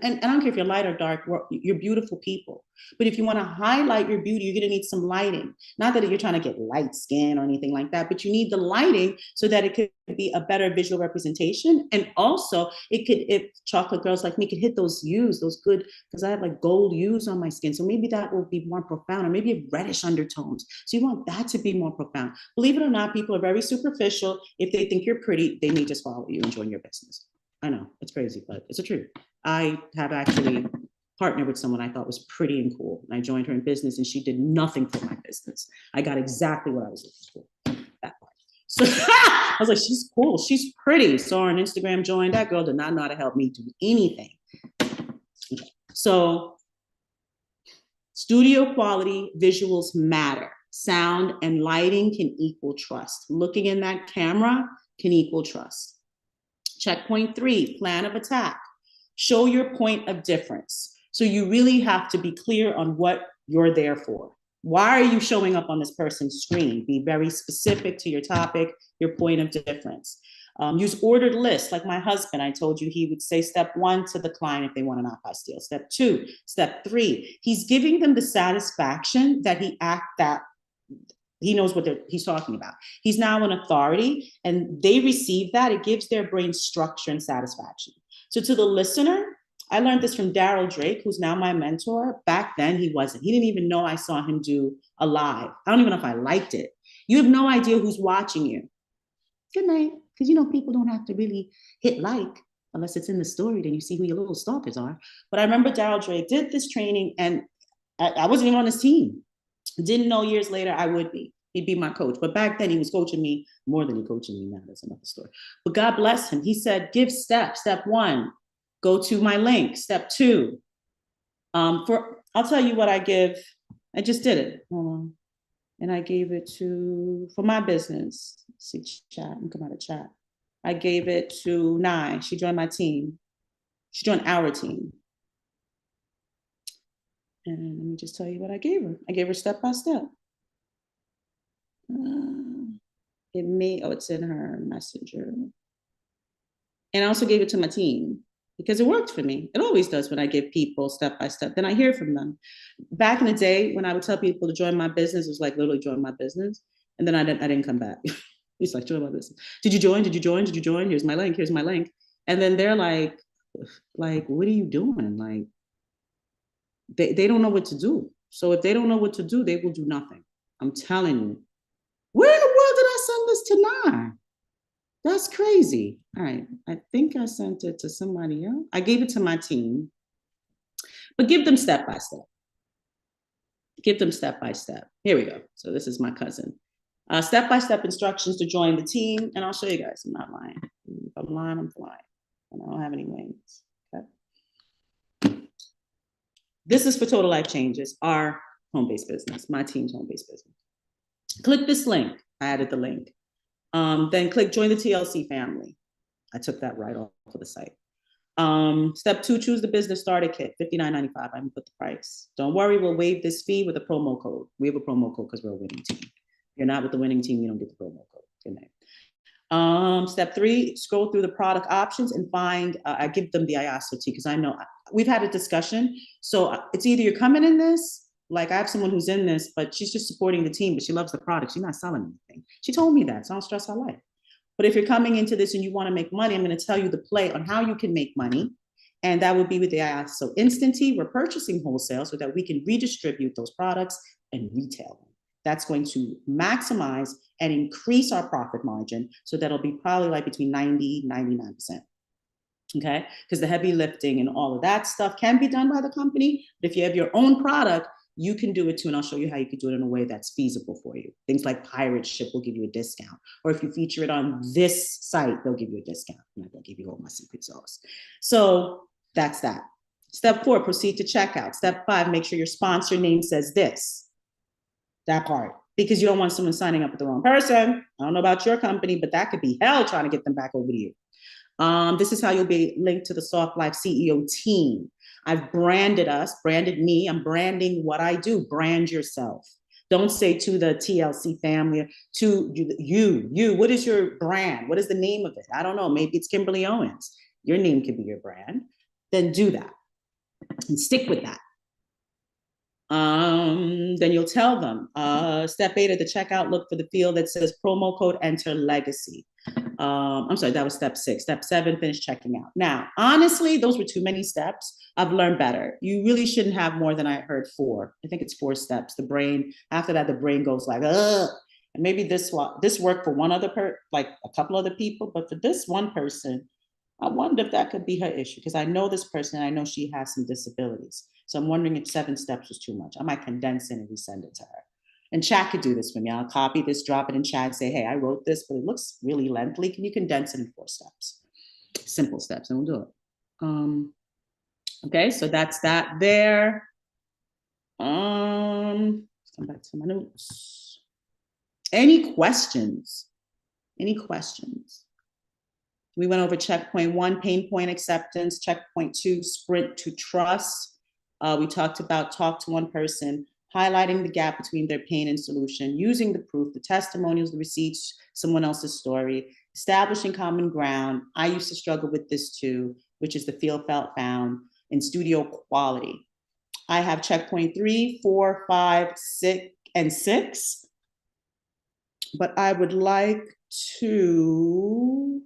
And I don't care if you're light or dark, you're beautiful people. But if you want to highlight your beauty, you're going to need some lighting. Not that you're trying to get light skin or anything like that, but you need the lighting so that it could be a better visual representation. And also it could, if chocolate girls like me could hit those hues, those good, because I have like gold hues on my skin. So maybe that will be more profound, or maybe reddish undertones. So you want that to be more profound. Believe it or not, people are very superficial. If they think you're pretty, they may just follow you and join your business. I know it's crazy, but it's the truth. I have actually partnered with someone I thought was pretty and cool. And I joined her in business and she did nothing for my business. I got exactly what I was looking for, that part. So I was like, she's cool, she's pretty. Saw her on Instagram, joined. That girl did not know how to help me do anything. Okay. So studio quality, visuals matter. Sound and lighting can equal trust. Looking in that camera can equal trust. Checkpoint 3, plan of attack. Show your point of difference. So you really have to be clear on what you're there for. Why are you showing up on this person's screen? Be very specific to your topic, your point of difference. Use ordered lists. Like my husband, I told you he would say step 1 to the client if they want an off-by-steal. Step 2, step 3. He's giving them the satisfaction that he knows what he's talking about. He's now an authority, and they receive that. It gives their brain structure and satisfaction. So to the listener, I learned this from Daryl Drake, who's now my mentor. Back then, he wasn't. He didn't even know I saw him do a live. I don't even know if I liked it. You have no idea who's watching you. Good night. Because, people don't have to really hit like, unless it's in the story, then you see who your little stalkers are. But I remember Daryl Drake did this training, and I wasn't even on his team. Didn't know years later I would be. He'd be my coach. But back then, he was coaching me more than he's coaching me now. That's another story. But God bless him. He said, give steps. Step 1, go to my link. Step 2, I'll tell you what I give. I just did it. And I gave it for my business. Let's see, chat. I'm come out of chat. I gave it to Nye. She joined my team. She joined our team. And let me just tell you what I gave her. I gave her step by step. It's in her messenger. And I also gave it to my team because it worked for me. It always does when I give people step by step. Then I hear from them. Back in the day, when I would tell people to join my business, it was like literally join my business. And then I didn't come back. It's like, join my business. Did you join? Did you join? Did you join? Here's my link. Here's my link. And then they're like, what are you doing? Like, they don't know what to do. So if they don't know what to do, they will do nothing. I'm telling you. Where in the world did I send this to Nye? That's crazy. All right. I think I sent it to somebody else. I gave it to my team. But give them step by step. Give them step by step. Here we go. So this is my cousin. Step-by-step instructions to join the team. And I'll show you guys. I'm not lying. If I'm lying, I'm flying. And I don't have any wings. Okay. This is for Total Life Changes, our home-based business, my team's home-based business. Click this link. I added the link. Then click join the TLC family. I took that right off of the site. Step 2, choose the business starter kit, $59.95. I haven't put the price. Don't worry, we'll waive this fee with a promo code. We have a promo code because we're a winning team. If you're not with the winning team, you don't get the promo code. Good night. Step 3, scroll through the product options and find, I give them the IASO because I know we've had a discussion. So it's either you're coming in this, like I have someone who's in this, but she's just supporting the team, but she loves the product. She's not selling anything. She told me that, so I don't stress her life. But if you're coming into this and you want to make money, I'm going to tell you the play on how you can make money. And that would be with the IASO. So instantly, we're purchasing wholesale so that we can redistribute those products and retail them. That's going to maximize and increase our profit margin. So that'll be probably like between 90, 99%. Okay, because the heavy lifting and all of that stuff can be done by the company. But if you have your own product, you can do it too. And I'll show you how you can do it in a way that's feasible for you. Things like Pirate Ship will give you a discount. Or if you feature it on this site, they'll give you a discount. I'm not going to give you all my secret sauce. So that's that. Step 4, proceed to checkout. Step 5, make sure your sponsor name says this. That part. Because you don't want someone signing up with the wrong person. I don't know about your company, but that could be hell trying to get them back over to you. This is how you'll be linked to the SoftLifeCEO team. I've branded us, branded me. I'm branding what I do. Brand yourself. Don't say to the TLC family, to you. What is your brand? What is the name of it? I don't know. Maybe it's Kimberly Owens. Your name could be your brand. Then do that and stick with that. Then you'll tell them, step 8 at the checkout, look for the field that says promo code, enter legacy. I'm sorry, that was step 6. Step 7, finish checking out. Now, honestly, those were too many steps. I've learned better. You really shouldn't have more than I heard 4. I think it's 4 steps. The brain, after that, the brain goes like, ugh. And maybe this worked for one other like a couple other people, but for this one person, I wonder if that could be her issue because I know this person and I know she has some disabilities. So I'm wondering if 7 steps was too much. I might condense it and resend it to her. And chat could do this for me. I'll copy this, drop it in chat, and say, hey, I wrote this, but it looks really lengthy. Can you condense it in 4 steps? Simple steps, and we'll do it. Okay, so that's that there. Come back to my notes. Any questions? Any questions? We went over checkpoint 1, pain point acceptance, checkpoint 2, sprint to trust. We talked about talk to one person, highlighting the gap between their pain and solution, using the proof, the testimonials, the receipts, someone else's story, establishing common ground. I used to struggle with this too, which is the feel, felt, found, and studio quality. I have checkpoint 3, 4, 5, 6, and 6. But I would like to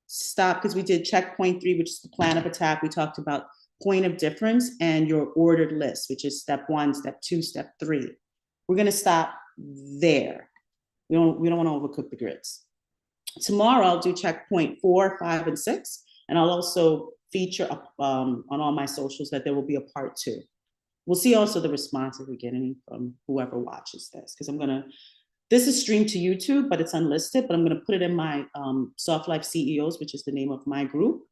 stop because we did checkpoint 3, which is the plan of attack. We talked about point of difference and your ordered list, which is step 1, step 2, step 3. We're going to stop there. We don't want to overcook the grits. Tomorrow I'll do checkpoint 4, 5, and 6, and I'll also feature on all my socials that there will be a part 2. We'll see also the response if we get any from whoever watches this, because this is streamed to YouTube, but it's unlisted, but I'm going to put it in my Soft Life CEOs, which is the name of my group,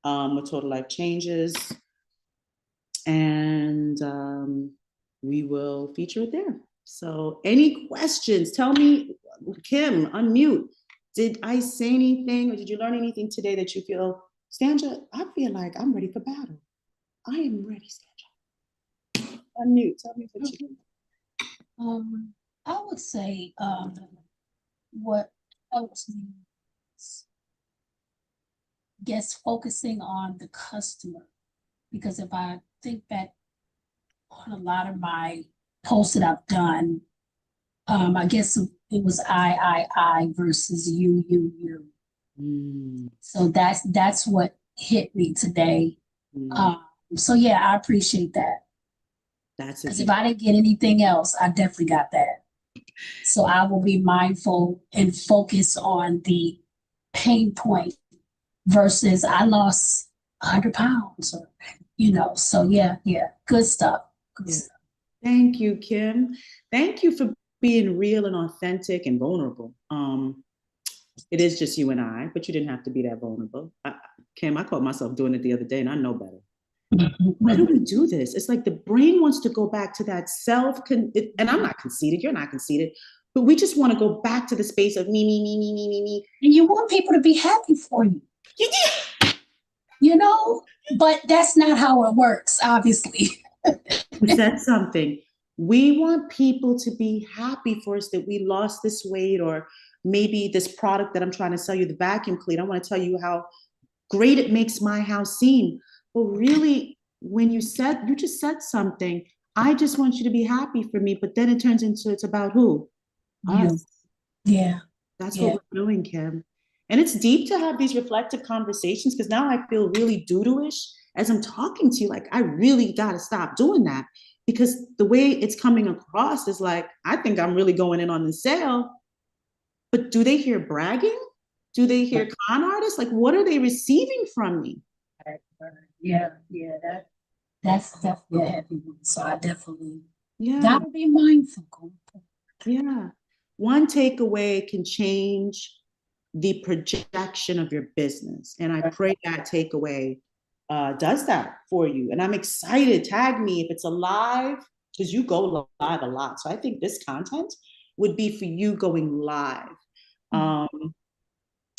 with Total Life Changes. And we will feature it there. So any questions? Tell me, Kim, unmute. Did I say anything or did you learn anything today that you feel, Stanja, I feel like I'm ready for battle. I am ready, Stanja. Unmute, tell me what you think. I would say what helps me is, guess, focusing on the customer. Because if I think back on a lot of my posts that I've done, I guess it was I versus you. So that's what hit me today. So yeah, I appreciate that. Because if I didn't get anything else, I definitely got that. So I will be mindful and focus on the pain point versus I lost 100 pounds, or, so yeah, good stuff. Good stuff. Thank you, Kim. Thank you for being real and authentic and vulnerable. It is just you and I, but you didn't have to be that vulnerable. Kim, I caught myself doing it the other day and I know better. Why do we do this? It's like the brain wants to go back to that and I'm not conceited, you're not conceited, but we just want to go back to the space of me. And you want people to be happy for you. But that's not how it works, obviously. You said something. We want people to be happy for us that we lost this weight, or maybe this product that I'm trying to sell you, the vacuum cleaner. I want to tell you how great it makes my house seem. But really, when you just said something, I just want you to be happy for me, but then it turns into it's about who? Us. Yeah. That's what we're doing, Kim. And it's deep to have these reflective conversations, because now I feel really doo-doo-ish as I'm talking to you. Like, I really got to stop doing that, because the way it's coming across is like, I think I'm really going in on the sale. But do they hear bragging? Do they hear con artists? Like, what are they receiving from me? Yeah, that's definitely a heavy one. So I definitely gotta be mindful. Yeah. One takeaway can change the projection of your business. And I pray that takeaway does that for you. And I'm excited. Tag me if it's alive, because you go live a lot. So I think this content would be for you going live.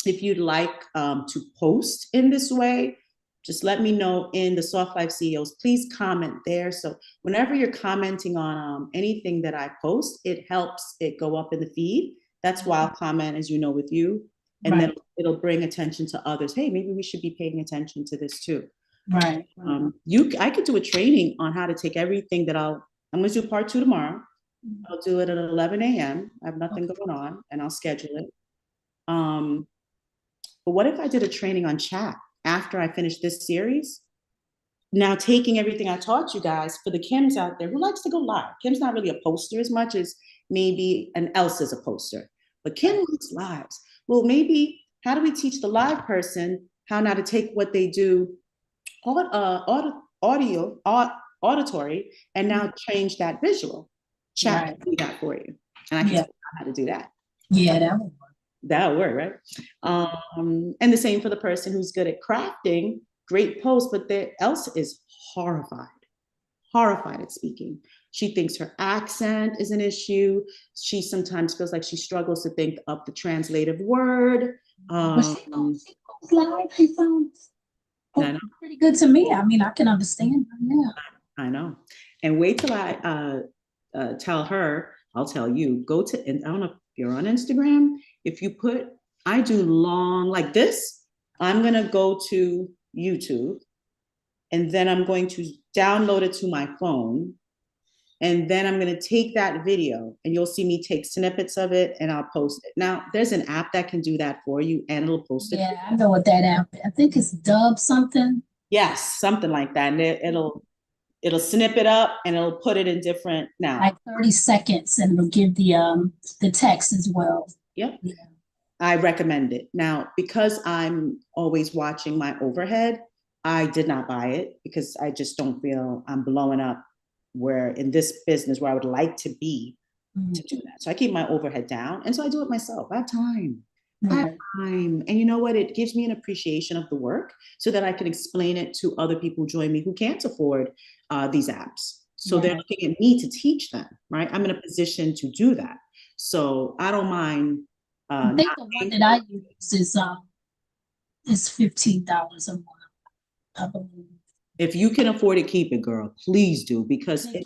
If you'd like to post in this way, just let me know in the Soft Life CEOs. Please comment there. So whenever you're commenting on anything that I post, it helps it go up in the feed. That's why I'll comment, as you know, with you. And then it'll bring attention to others. Hey, maybe we should be paying attention to this too. Right. I could do a training on how to take everything that I'm going to do part 2 tomorrow. I'll do it at 11 a.m. I have nothing going on, and I'll schedule it. But what if I did a training on chat after I finish this series? Now, taking everything I taught you guys for the Kims out there who likes to go live. Kim's not really a poster as much as maybe an Elsa's a poster, but Kim likes lives. Well, maybe how do we teach the live person how now to take what they do auditory and now change that visual? Chat can do that for you. And I can tell you how to do that. Yeah, that would work. That'll work, right? And the same for the person who's good at crafting, great posts, but Elsa is horrified at speaking. She thinks her accent is an issue. She sometimes feels like she struggles to think up the translative word. But she goes live. She sounds pretty good to me. I mean, I can understand her. Yeah. I know. And wait till I tell her, I'll tell you, go to, and I don't know if you're on Instagram, if you put, I do long, like this, I'm going to go to YouTube and then I'm going to download it to my phone. And then I'm going to take that video and you'll see me take snippets of it and I'll post it. Now, there's an app that can do that for you and it'll post it. Yeah, I know what that app is. I think it's Dub something. Yes, something like that. And it'll snip it up and it'll put it in different now. Like 30 seconds and it'll give the text as well. Yep. Yeah. I recommend it. Now, because I'm always watching my overhead, I did not buy it because I just don't feel I'm blowing up where in this business where I would like to be to do that. So I keep my overhead down. And so I do it myself. I have time. I have time. And you know what? It gives me an appreciation of the work so that I can explain it to other people who join me who can't afford these apps. So they're looking at me to teach them, right? I'm in a position to do that. So I don't mind. I think the one that I use is $15 a month, I believe. If you can afford it, keep it, girl. Please do, because it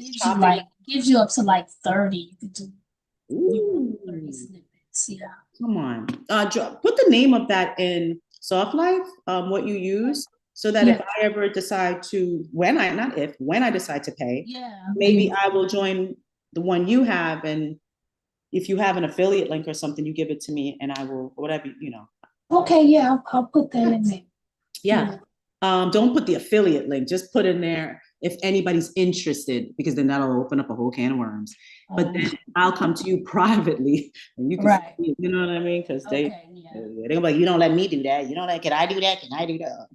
gives you up to like 30. You could do 30 snippets. Yeah. Come on. Put the name of that in SoftLife, what you use, so that if I ever decide to, when I decide to pay, maybe I will join the one you have. And if you have an affiliate link or something, you give it to me and I will, whatever, you know. Okay, yeah, I'll put that in there. Yeah. Don't put the affiliate link, just put in there if anybody's interested, because then that'll open up a whole can of worms. But then I'll come to you privately and you can, you know what I mean? Because they're gonna be like, you don't let me do that. You don't let, can I do that? Can I do that?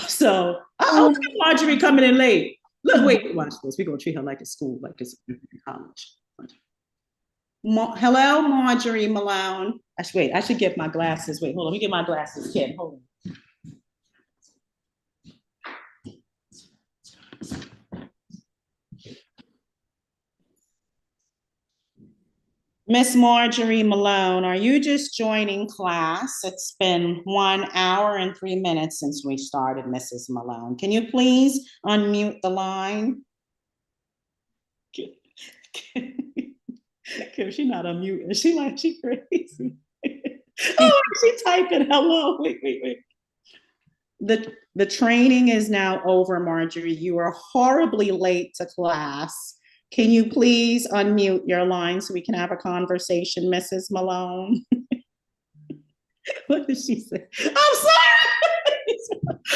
So, look at Marjorie coming in late. Look, wait, watch this. We're gonna treat her like a school, like it's in college. Hello, Marjorie Malone. I should get my glasses. Wait, hold on. Let me get my glasses, Ken. Hold on. Miss Marjorie Malone, are you just joining class? It's been 1 hour and 3 minutes since we started, Mrs. Malone. Can you please unmute the line? She's not unmuting. She crazy. Oh, she typing hello. Wait. The training is now over, Marjorie. You are horribly late to class. Can you please unmute your line so we can have a conversation, Mrs. Malone? What did she say? I'm sorry.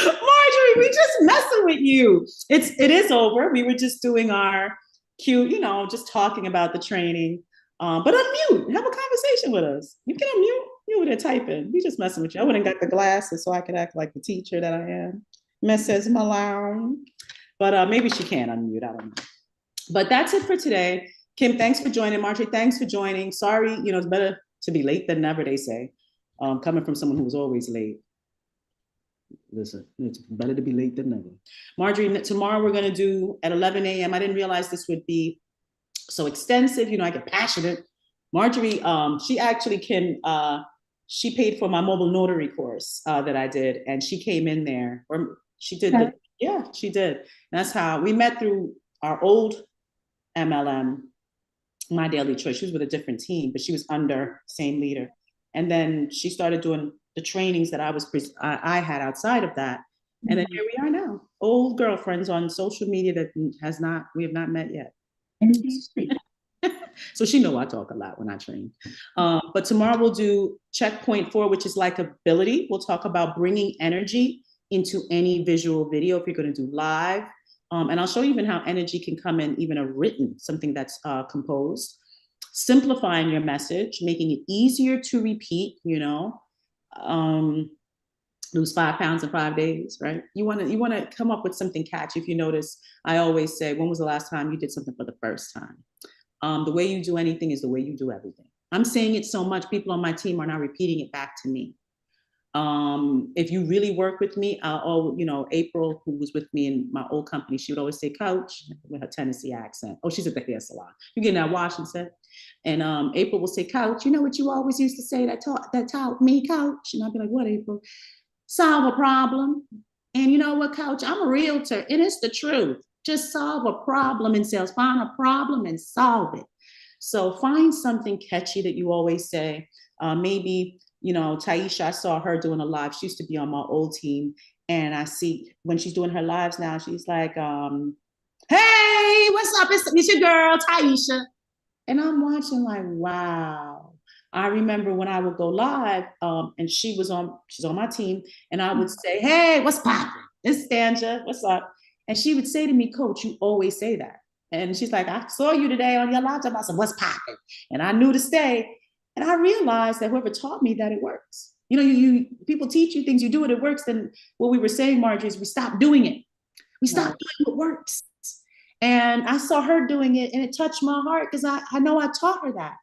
Marjorie, we just messing with you. It is over. We were just doing our cute, just talking about the training. But unmute, have a conversation with us. You can unmute. You were there typing. We just messing with you. I wouldn't got the glasses so I could act like the teacher that I am, Mrs. Malone. But maybe she can unmute. I don't know. But that's it for today. Kim, thanks for joining. Marjorie, thanks for joining. Sorry, it's better to be late than never, they say. Coming from someone who was always late. Listen, it's better to be late than never. Marjorie, tomorrow we're going to do at 11 a.m. I didn't realize this would be so extensive. I get passionate. Marjorie, she actually she paid for my mobile notary course that I did. And she came in there, or she did. She did. And that's how we met through our old MLM, My Daily Choice. She was with a different team, but she was under same leader. And then she started doing the trainings that I had outside of that. And then here we are now, old girlfriends on social media that we have not met yet. So she know I talk a lot when I train. But tomorrow we'll do checkpoint 4, which is likability. We'll talk about bringing energy into any visual video if you're going to do live. And I'll show you even how energy can come in, even a written, something that's composed. Simplifying your message, making it easier to repeat, lose 5 pounds in 5 days, right? You want to come up with something catchy. If you notice, I always say, when was the last time you did something for the first time? The way you do anything is the way you do everything. I'm saying it so much, people on my team are now repeating it back to me. If you really work with me, April, who was with me in my old company, she would always say, Coach, with her Tennessee accent. Oh, she's at the hair salon. You get that wash and set. And April will say, Coach, you know what you always used to say that taught me, Coach? And I'll be like, what, April? Solve a problem. And you know what, Coach? I'm a realtor, and it's the truth. Just solve a problem in sales. Find a problem and solve it. So find something catchy that you always say. Maybe, Taisha, I saw her doing a live. She used to be on my old team. And I see when she's doing her lives now, she's like, hey, what's up? It's your girl, Taisha. And I'm watching like, wow. I remember when I would go live, and she's on my team, and I would say, hey, what's poppin'? It's Stanja, what's up? And she would say to me, Coach, you always say that. And she's like, I saw you today on your laptop. I said, what's poppin'? And I knew to stay. And I realized that whoever taught me that it works. You people teach you things, you do it, it works. Then what we were saying, Margie, is we stop doing it. We stop doing what works. And I saw her doing it, and it touched my heart because I know I taught her that.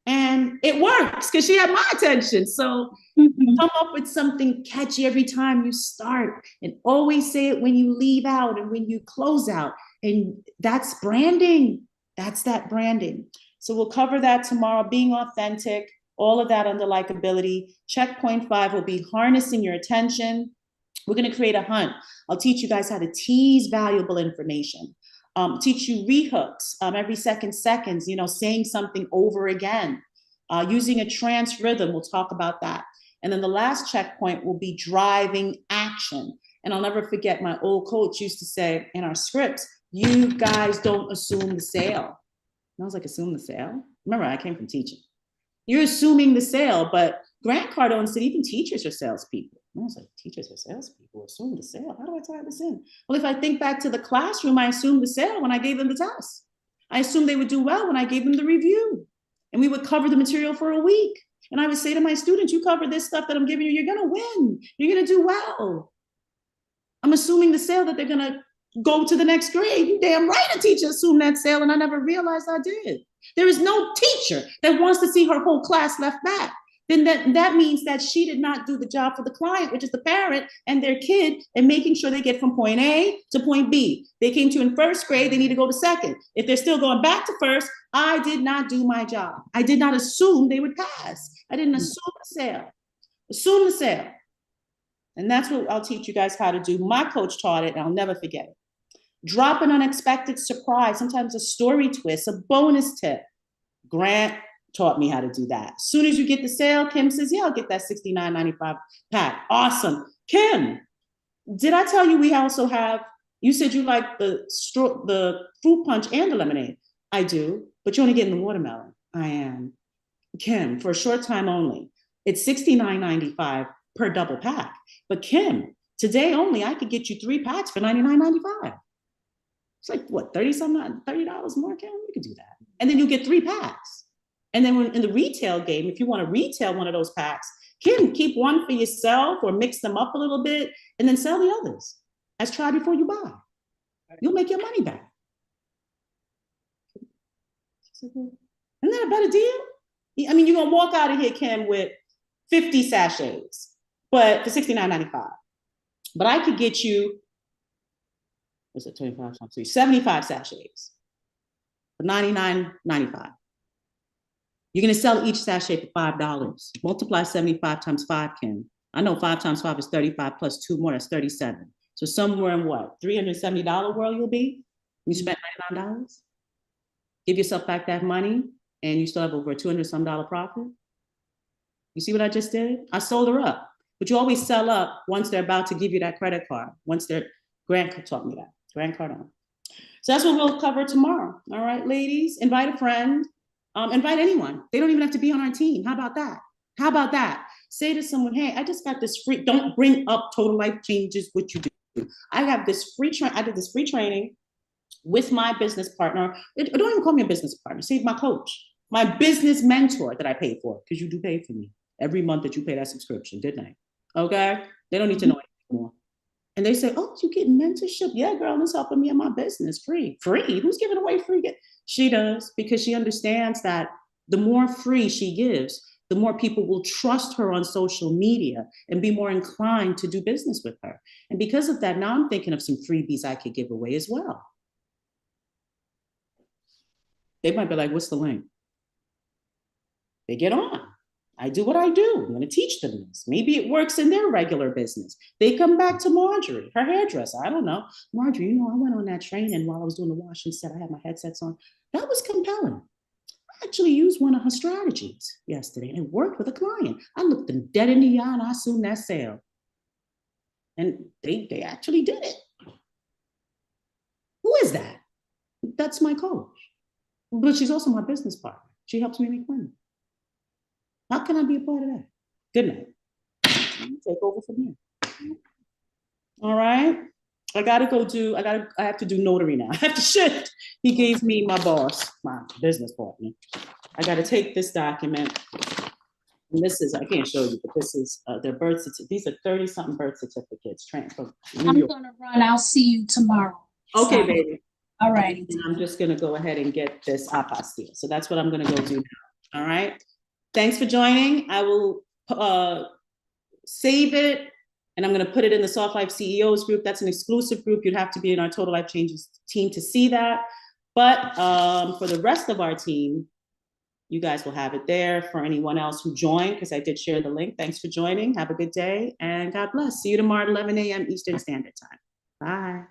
And it works because she had my attention. So come up with something catchy every time you start, and always say it when you leave out and when you close out. And that's branding. That's that branding. So we'll cover that tomorrow, being authentic, all of that under likability. Checkpoint 5 will be harnessing your attention. We're going to create a hunt. I'll teach you guys how to tease valuable information. Teach you rehooks every seconds, saying something over again. Using a trance rhythm, we'll talk about that. And then the last checkpoint will be driving action. And I'll never forget, my old coach used to say in our scripts, you guys don't assume the sale. And I was like, assume the sale? Remember, I came from teaching. You're assuming the sale, but Grant Cardone said even teachers are salespeople. And I was like, teachers are salespeople, assume the sale? How do I tie this in? Well, if I think back to the classroom, I assumed the sale when I gave them the test. I assumed they would do well when I gave them the review. And we would cover the material for a week. And I would say to my students, you cover this stuff that I'm giving you, you're going to win. You're going to do well. I'm assuming the sale that they're going to go to the next grade. You damn right a teacher assumed that sale, and I never realized I did. There is no teacher that wants to see her whole class left back. Then that means that she did not do the job for the client, which is the parent and their kid, and making sure they get from point A to point B. They came to in first grade, they need to go to second. If they're still going back to first, I did not do my job. I did not assume they would pass. I didn't assume the sale. Assume the sale. And that's what I'll teach you guys how to do. My coach taught it, and I'll never forget it. Drop an unexpected surprise, sometimes a story twist, a bonus tip. Grant taught me how to do that. As soon as you get the sale, Kim says, yeah, I'll get that $69.95 pack. Awesome. Kim, did I tell you we also have, you said you like the fruit punch and the lemonade. I do, but you're only getting the watermelon. I am. Kim, for a short time only, it's $69.95 per double pack. But Kim, today only, I could get you 3 packs for $99.95. It's like, what, $30 more, Kim? We could do that. And then you get 3 packs. And then when in the retail game, if you want to retail one of those packs, keep one for yourself or mix them up a little bit and then sell the others as try before you buy. You'll make your money back. Isn't that a better deal? I mean, you're going to walk out of here, Kim, with 50 sachets, but for $69.95. But I could get you, what's it, 25 times 3? 75 sachets for $99.95. You're going to sell each sachet for $5. Multiply 75 times 5, Kim. I know 5 times 5 is 35 plus 2 more, that's 37. So somewhere in what, $370 world you'll be? You spent $99? Give yourself back that money, and you still have over $200 some profit. You see what I just did? I sold her up. But you always sell up once they're about to give you that credit card. Grant taught me that. Grant Cardone. So that's what we'll cover tomorrow. All right, ladies, invite a friend. Invite anyone. They don't even have to be on our team. How about that? How about that? Say to someone, hey, I just got this free, don't bring up total life changes what you do. I have this I did this free training with my business partner. Don't even call me a business partner. Say my coach, my business mentor that I pay for, because you do pay for me every month that you pay that subscription, didn't I? Okay? They don't need to know anymore. And they say, oh, you getting mentorship? Yeah, girl, it's helping me in my business. Free. Who's giving away free? She does, because she understands that the more free she gives, the more people will trust her on social media and be more inclined to do business with her. And because of that, now I'm thinking of some freebies I could give away as well. They might be like, what's the link? They get on. I do what I do. I'm going to teach them this. Maybe it works in their regular business. They come back to Marjorie, her hairdresser. I don't know. Marjorie, you know, I went on that training while I was doing the washing set. I had my headsets on. That was compelling. I actually used one of her strategies yesterday and it worked with a client. I looked them dead in the eye and I assumed that sale. And they actually did it. Who is that? That's my coach. But she's also my business partner. She helps me make money. How can I be a part of that? Good night. Take over from here. All right. I have to do notary now. I have to shift. He gave me my boss, my business partner. I got to take this document. And this is, I can't show you, but this is their birth certificate. These are 30-something birth certificates. Transfer. I'm going to run. I'll see you tomorrow. Okay, so, baby. All right. And I'm just going to go ahead and get this apostille. So that's what I'm going to go do now. All right. Thanks for joining. I will save it and I'm going to put it in the Soft Life CEOs group. That's an exclusive group. You'd have to be in our Total Life Changes team to see that. But for the rest of our team, you guys will have it there for anyone else who joined, because I did share the link. Thanks for joining. Have a good day and God bless. See you tomorrow at 11 a.m. Eastern Standard Time. Bye.